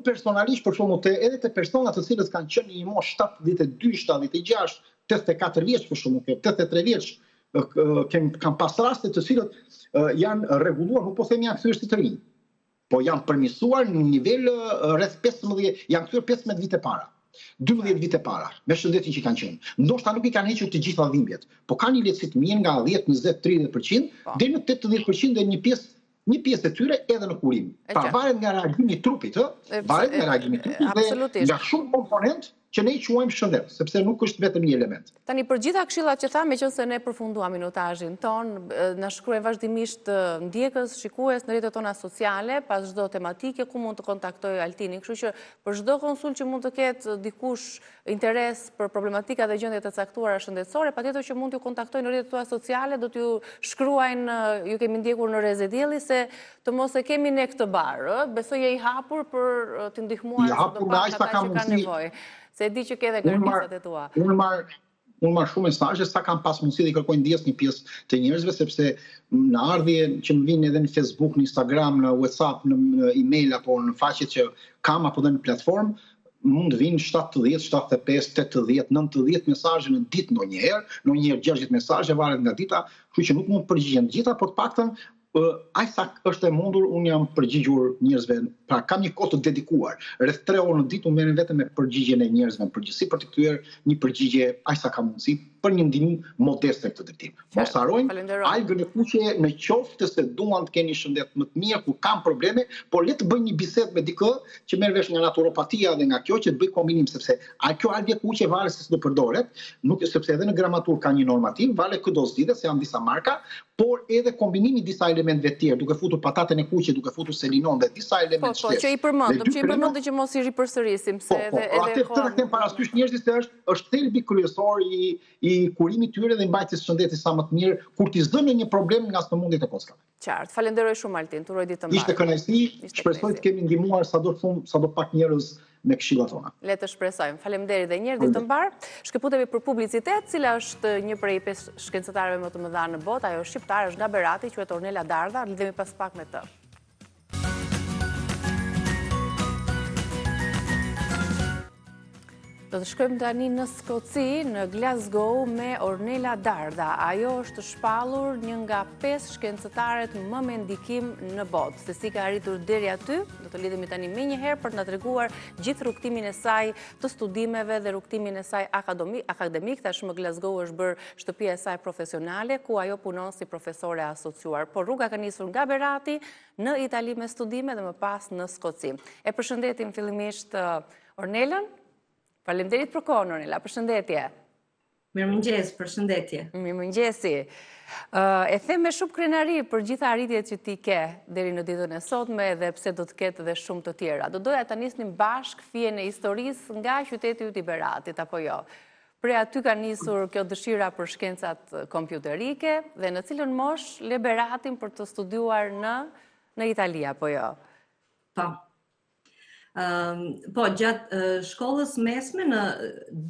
personalisht për shembull edhe te persona të cilët kanë qenë në një moshë 72, 76, 84 vjeç për shembull, 83 vjeç, kanë pas raste të cilët janë rregulluar, nuk po themi janë kthyer si të rinj, po janë përmirësuar në nivel rreth 15, janë kthyer 15 vite para. 12 vite para, me shëndetin që kanë qenë. Ndoshta nuk i kanë hequr të gjitha dhimbjet, po kanë një lehtësi të mirë nga 10, 20, 30% deri në 80% dhe një pjesë e tyre edhe në kurim. Pra varet nga reagimi i trupit, varet nga reagimi i trupit dhe nga shumë komponent që ne i quajmë shëndet, sepse nuk është vetëm një element. Tani për gjitha këshillat që thamë, meqense ne përfunduam minutazhin ton, na shkruajnë vazhdimisht ndjekës, shikues në rrjetet tona sociale, pas çdo tematike ku mund të kontaktoj Altinin, kështu që për çdo konsult që mund të ketë dikush interes për problematika dhe gjendje të caktuara shëndetësore, patjetër që mund t'ju kontaktojnë në rrjetet tona sociale, do t'ju shkruajnë, ju kemi ndjekur në Reze Dielli se të mos e kemi ne këtë barë, besoj je i hapur për të ndihmuar sidopak ata që kanë nevojë. Se di që ke dhe kërkesat e tua. Unë marr shumë mesazhe sa kam pas mundësi dhe kërkoj ndjes një pjesë të njerëzve, sepse në ardhje që më vinë edhe në Facebook, në Instagram, në WhatsApp, në email apo në faqet që kam apo dhe në platformë, mund të vinë 70, 75, 80, 90 mesazhe në ditë ndonjëherë 60 mesazhe varet nga dita, kështu që nuk mund të përgjigjem të gjitha, por të paktën aq sa është e mundur, unë jam përgjigjur njerëzve, pra kam një kohë të dedikuar, rreth 3 orë në ditë unë merrem vetëm me përgjigjen e njerëzve në përgjithësi për të kthyer një përgjigje aq sa ka mundësi për një ndihmë modeste këtë drejtim. Mos harrojmë algën e kuqe në qoftë se duan të keni shëndet më të mirë, ku kanë probleme, por le të bëjnë një bisedë me dikë që merr vesh nga naturopatia dhe nga kjo që të bëj kombinim, sepse kjo algë e kuqe varet se si do përdoret, nuk sepse edhe në gramatur ka një normativ, varet këto zgjidhet se janë disa marka, por edhe kombinimi disa elementeve të tjerë, duke futur patatën e kuqe, duke futur selinon dhe disa elementë shtesë. Po, që i përmendëm që mos i ripërsërisim se edhe atë të kem parasysh njerëzit se është thelbi kryesor i kurimit tyre dhe mbajtjes së shëndetit sa më të mirë kur ti zënë një problem nga sëmundjet e kockave. Qartë. Falenderoj shumë Altin, të uroj ditë të mbarë. Ishte kënaqësi, shpresoj të kemi ndihmuar sado pak njerëz me këshillat tona. Le të shpresojmë. Faleminderit dhe një herë ditë të mbarë. Shkëputemi për publicitet, cila është një prej 5 shkencëtarëve më të mëdha në botë, ajo shqiptare është nga Berati, quhet Ornela Dardha, lidhemi pas pak me të. Do të shkojmë tani në Skoci, në Glasgow, me Ornela Dardha. Ajo është shpallur një nga 5 shkencëtarët më me ndikim në botë. Se si ka arritur deri aty, do të lidhemi tani me një herë për të na treguar gjithë rrugtimin e saj të studimeve dhe rrugtimin e saj akademik. Tashmë Glasgow është bërë shtëpia e saj profesionale, ku ajo punon si profesore asociuar. Por rruga ka nisur nga Berati në Itali me studime dhe më pas në Skoci. E përshëndetim fillimisht Ornelën. Faleminderit për kohën, Ornela, përshëndetje. Mirëmëngjes, përshëndetje. Mirëmëngjesi. E them me shumë krenari për gjitha arritjet që ti ke deri në ditën e sotme dhe pse do të ketë dhe shumë të tjera. Do doja ta nisnim bashk fije e historisë nga qyteti yt i Beratit, apo jo? Pre aty ka nisur kjo dëshira për shkencat kompjuterike dhe në cilën mosh le Beratin për të studiuar në Itali, apo jo? Po, gjatë shkollës mesme, në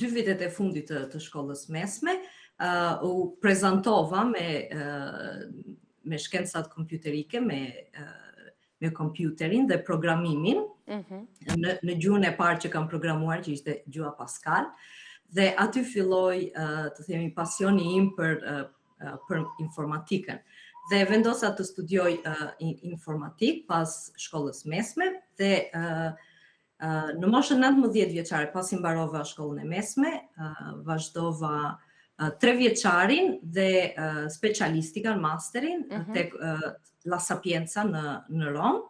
2 vitet e fundit të shkollës mesme, u prezantova me shkencat kompjuterike, me kompjuterin dhe programimin, në gjuhën e parë që kam programuar, që ishte gjuha Pascal, dhe aty filloi, të themi, pasioni im për informatikën. Dhe vendosa të studioj informatik pas shkollës mesme, dhe në moshën 19 vjeçare, pasi mbarova shkollën e mesme, vazhdova 3 vjeçarin dhe specialistikën, masterin, tek La Sapienza në Rom.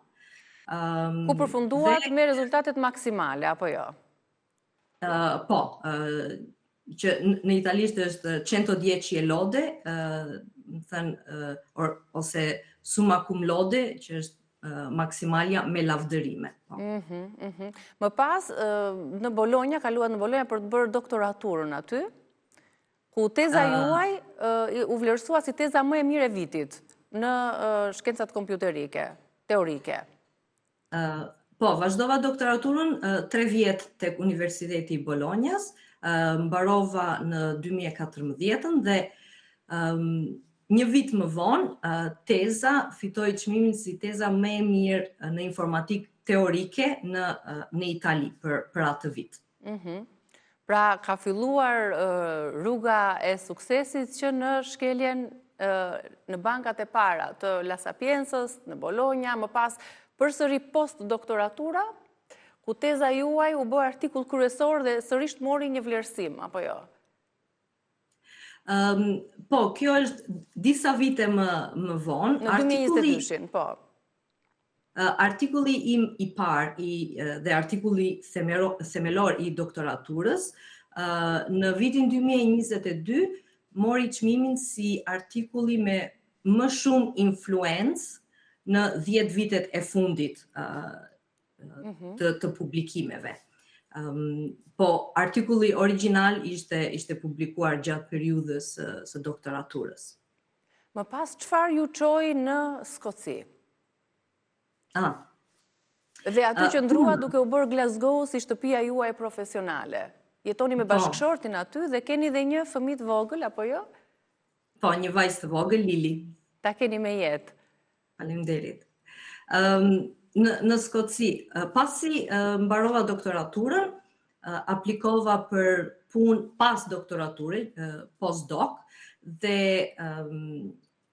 Ku përfunduat me rezultatet maksimale, apo jo? Po, që në italisht është 110 lode, ose summa cum laude, që është maksimalja me lavdërime. Më pas, në Bologna, kaluat në Bologna për të bërë doktoraturën aty, ku teza juaj u vlerësua si teza më e mirë e vitit në shkencat kompjuterike, teorike. Po, vazhdova doktoraturën 3 vjet tek Universiteti i Bolognas, mbarova në 2014 dhe një vit më vonë, teza fitoi çmimin si teza më e mirë në informatik teorike në Itali për atë vit. Pra, ka filluar rruga e suksesit që në shkeljen në bankat e para të La Sapiensës, në Bologna, më pas përsëri post-doktoratura, ku teza juaj u bë artikull kryesor dhe sërish mori një vlerësim, apo jo? Po, kjo është disa vite më vonë. Në 2022, po. Artikulli im i parë dhe artikulli themelor i doktoraturës, në vitin 2022 mori çmimin si artikulli me më shumë influencë në 10 vitet e fundit të publikimeve. Po, artikulli original ishte publikuar gjatë periudhës së doktoraturës. Më pas, çfarë ju çoi në Skoci? Dhe aty që ndrua duke u bërë Glasgow si shtëpia juaj profesionale. Jetoni me bashkëshortin aty dhe keni dhe një fëmijë të vogël, apo jo? Po, një vajzë të vogël, Lili. Ta keni me jetë. Faleminderit. Në Skoci, pasi mbarova doktoraturën, aplikova për punë pas doktoraturës, postdoc, dhe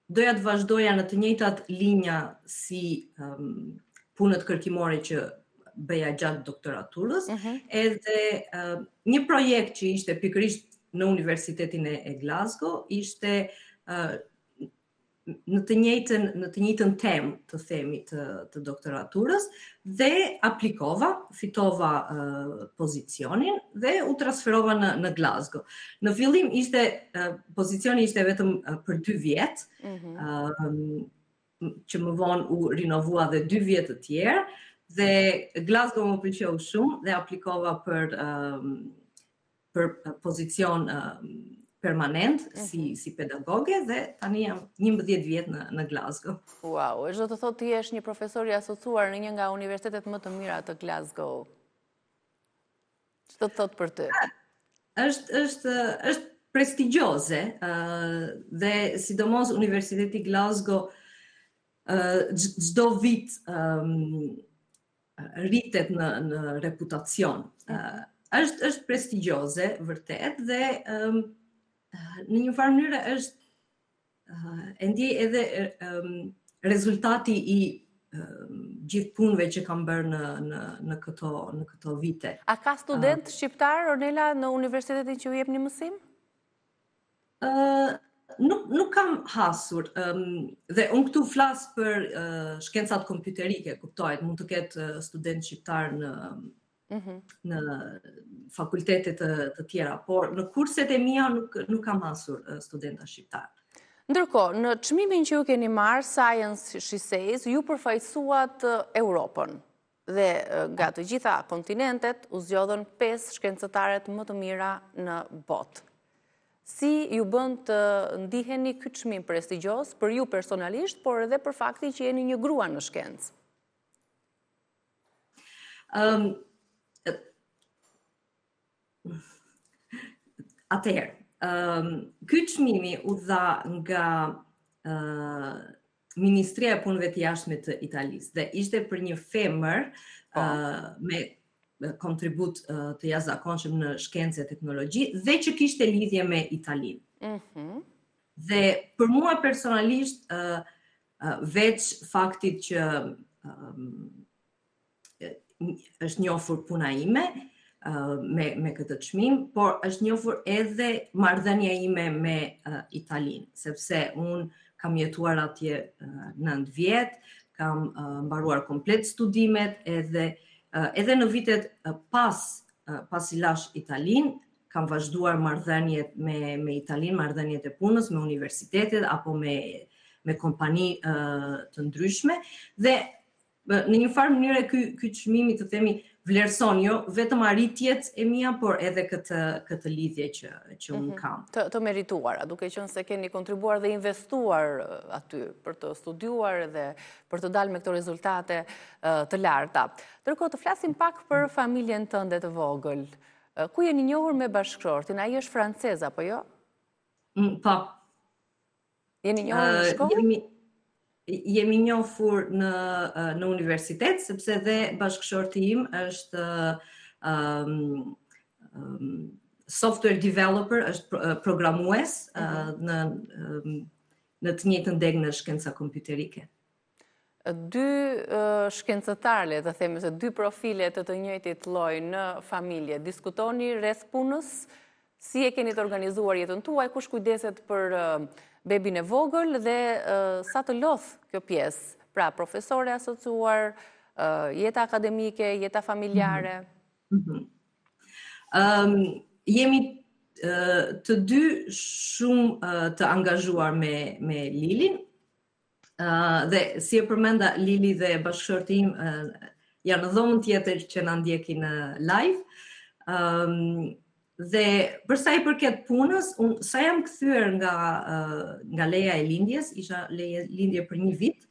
doja të vazhdoja në të njëjtat linja si punët kërkimore që bëja gjatë doktoraturës, edhe një projekt që ishte pikërisht në Universitetin e Glasgow, ishte në të njëjtën temë të themi të doktoraturës, dhe aplikova, fitova pozicionin dhe u transferova në Glasgow. Në fillim pozicioni ishte vetëm për 2 vjet, që më vonë u rinovua dhe 2 vjet të tjerë, dhe Glasgow më pëlqeu shumë dhe aplikova për pozicion permanent si pedagoge dhe tani jam 11 vjet në Glasgow. Wow, është do të thotë ti je një profesor i asociuar në një nga universitetet më të mira të Glasgow. Ç'do të thotë për ty? Është prestigjioze dhe sidomos Universiteti Glasgow çdo vit rritet në reputacion. Është prestigjioze, vërtet, dhe në një farë mënyrë është ndjej edhe rezultati i gjithë punëve që kam bërë në këto vite. A ka student shqiptar, Ornela, në universitetin që u jep një mësim? Nuk kam hasur, dhe unë këtu flas për shkencat kompjuterike, kuptohet, mund të ketë student shqiptar në fakultetet të tjera, por në kurset e mia nuk kam hasur studenta shqiptar. Ndërkohë, në çmimin që ju keni marrë, Science She Says, ju përfaqësuat Europën dhe nga të gjitha kontinentet u zgjodhen 5 shkencëtaret më të mira në botë. Si ju bën të ndiheni ky çmim prestigjos për ju personalisht, por edhe për faktin që jeni një grua në shkencë? Atëherë, ky çmimi u dha nga Ministria e Punëve të Jashtme të Italisë dhe ishte për një femër me kontribut të jashtëzakonshëm në shkencë e teknologji dhe që kishte lidhje me Italinë. Dhe për mua personalisht veç faktit që është njohur puna ime me këtë çmim, por është njohur edhe marrëdhënia ime me Italinë, sepse unë kam jetuar atje 9 vjet, kam mbaruar komplet studimet edhe në vitet pas i lash Italinë, kam vazhduar marrëdhëniet me Italinë, marrëdhëniet e punës, me universitetet apo me kompani të ndryshme dhe në një farë mënyrë ky çmimi të themi vlerëson jo vetëm arritjet e mia, por edhe këtë lidhje që unë kam. Të merituara, duke qenë se keni kontribuar dhe investuar aty për të studiuar dhe për të dalë me këto rezultate të larta. Ndërkohë të flasim pak për familjen tënde të vogël. Ku jeni njohur me bashkëshortin? Ai është francez apo jo? Po. Jeni njohur në shkollë? Jemi njohur në universitet, sepse dhe bashkëshorti im është software developer, është programues në të njëjtën deg në shkenca kompjuterike. Dy shkencëtarë, të themi se dy profile të njëjtit lloj në familje, diskutoni rreth punës, si e keni të organizuar jetën tuaj, kush kujdeset për bebin e vogël dhe sa të lodh kjo pjesë, pra profesore asociuar, jeta akademike, jeta familjare. Jemi të dy shumë të angazhuar me Lilin, dhe si e përmenda, Lili dhe bashkëshorti im janë në dhomën tjetër që na ndjekin në live. Dhe përsa i përket punës, sa jam kthyer nga leja e lindjes, isha leja e lindje për 1 vit,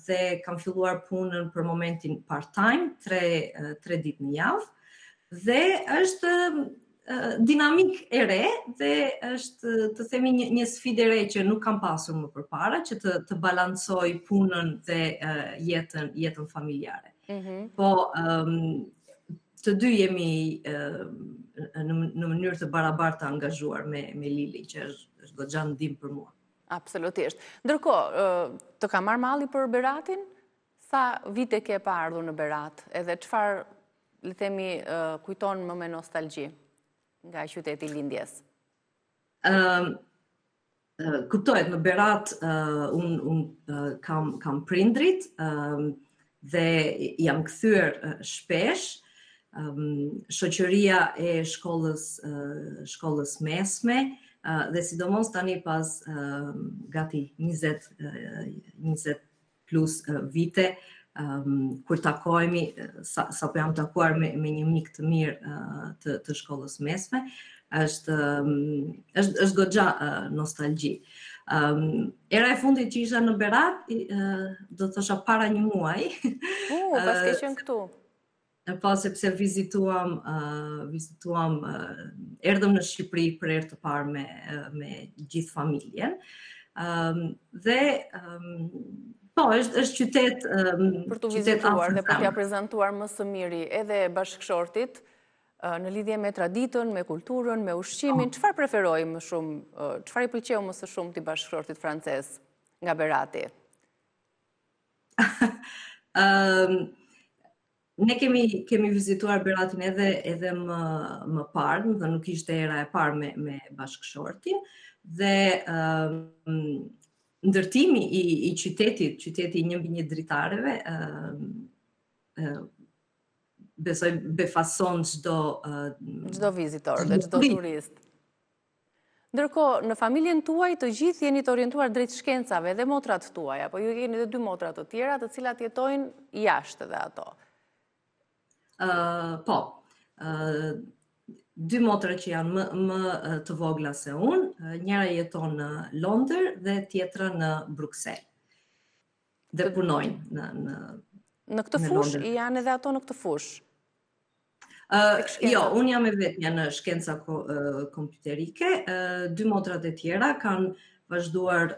dhe kam filluar punën për momentin part-time, 3 ditë në javë, dhe është dinamik e re dhe është të themi një sfidë e re që nuk kam pasur më përpara, që të balancoj punën dhe jetën familjare. Po të dy jemi në mënyrë të barabartë të angazhuar me Lili, që është goxha ndim për mua. Absolutisht. Ndërkohë, të ka marrë malli për Beratin? Sa vite ke pa ardhur në Berat? Edhe çfarë, le themi, kujton më me nostalgji nga qyteti i lindjes? Kuptohet, në Berat unë kam prindrit dhe jam kthyer shpesh. Shoqëria e shkollës mesme dhe sidomos tani pas gati 20 plus vite kur takohemi, sapo jam takuar me një mik të mirë të shkollës mesme, është goxha nostalgji. Era e fundit që isha në Berat, do të thosha para 1 muaji. Pas ke qenë këtu? Po, sepse vizituam, erdhëm në Shqipëri për herë të parë me gjithë familjen. Dhe, po, është qytet për të vizituar dhe për t'ia prezantuar më së miri edhe bashkëshortit në lidhje me traditën, me kulturën, me ushqimin. Çfarë preferoi më shumë, çfarë i pëlqeu më së shumti bashkëshortit francez nga Berati? Ne kemi vizituar Beratin edhe më parë, dhe nuk ishte era e parë me bashkëshortin, dhe ndërtimi i qyteti 1/1 dritareve, besoj befason çdo vizitor dhe çdo turist. Ndërkohë, në familjen tuaj të gjithë jeni të orientuar drejt shkencave dhe motrat tuaj, apo ju keni edhe 2 motra të tjera të cilat jetojnë jashtë dhe ato? Po, 2 motra që janë më të vogla se unë, njëra jeton në Londër dhe tjetra në Bruksel. Dhe punojnë në këtë fushë, janë edhe ato në këtë fushë? Jo, unë jam e vetmja në shkenca kompjuterike. 2 motrat e tjera kanë vazhduar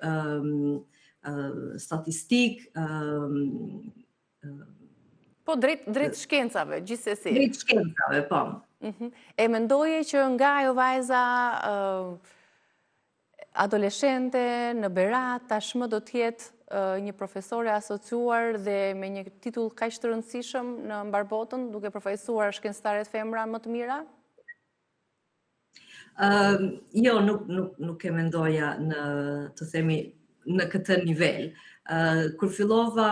statistik, po drejt shkencave, gjithsesi. Drejt shkencave, po. E mendoje që nga ajo vajza adoleshente në Berat tashmë do t'jetë një profesore asociuar dhe me një titull kaq të rëndësishëm në mbar botën, duke përfaqësuar shkencëtarët femra më të mira? Jo, nuk e mendoja të themi në këtë nivel. Kur fillova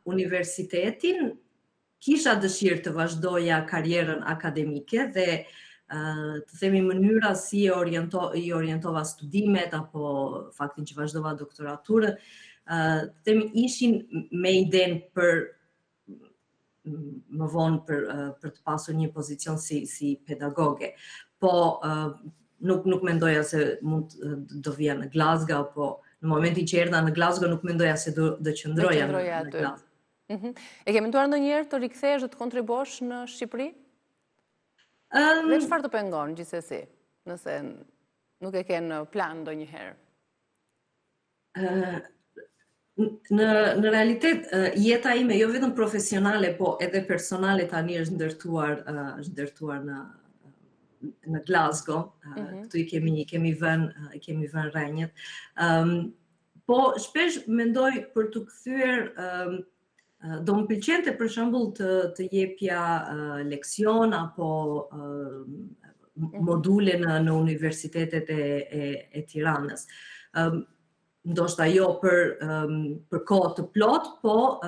universitetin, kisha dëshirë të vazhdoja karierën akademike dhe të themi mënyra si i orientova studimet apo faktin që vazhdova doktoraturën, të themi ishin me idenë për më vonë për të pasur një pozicion si pedagoge. Po nuk mendoja se mund do vija në Glasgow, po në momentin që erdha në Glasgow nuk mendoja se do qëndroja në Glasgow. E ke menduar ndonjëherë të rikthesh dhe të kontribuosh në Shqipëri? Dhe çfarë të pengon gjithsesi, nëse nuk e ke në plan ndonjëherë? Në realitet, jeta ime jo vetëm profesionale, po edhe personale tani është ndërtuar në Glasgow. Këtu i kemi vënë rrenjët. Po shpesh mendoj për të kthyer. Do më pëlqente për shembull të jepja leksion apo module në universitetet e Tiranës. Ndoshta jo për kohë të plot, po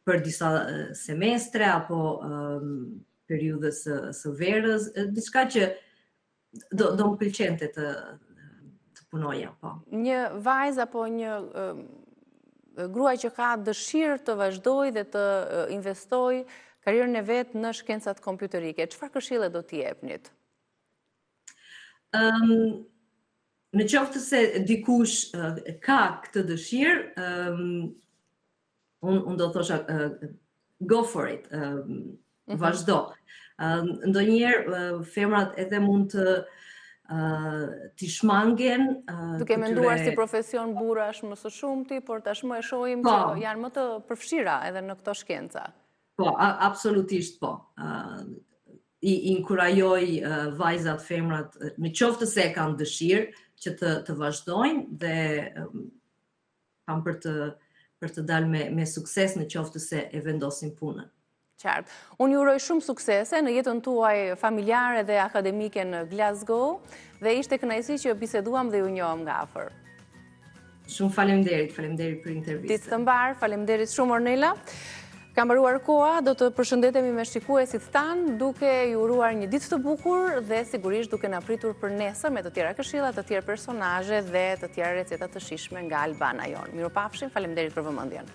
për disa semestre apo periudhës së verës, diçka që do më pëlqente të punoja, po. Një vajzë apo një gruaj që ka dëshirë të vazhdoj dhe të investoj karierën e vetë në shkencat kompjuterike, çfarë këshille do t'i jepnit? Në qoftë se dikush ka këtë dëshirë, unë do thosha go for it, vazhdo. Ndonjëherë femrat edhe mund të t'i shmangen. Duke menduar si profesion burrash më së shumti, por tashmë e shohim që janë më të përfshira edhe në këto shkenca. Po, absolutisht po. I inkurajoj vajzat, femrat, në qoftë se kanë dëshirë që të vazhdojnë dhe kanë për të dalë me sukses në qoftë se e vendosin punën. Qartë. Unë ju uroj shumë suksese në jetën tuaj familjare dhe akademike në Glasgow dhe ishte kënaqësi që biseduam dhe ju njohëm nga afër. Shumë faleminderit për intervistën. Ditë të mbar, faleminderit shumë Ornela. Ka mbaruar koha, do të përshëndetemi me shikuesit tanë duke ju uruar një ditë të bukur dhe sigurisht duke na pritur për nesër me të tjera këshilla, të tjerë personazhe dhe të tjera receta të shijshme nga Albana jon. Mirupafshim, faleminderit për vëmendjen.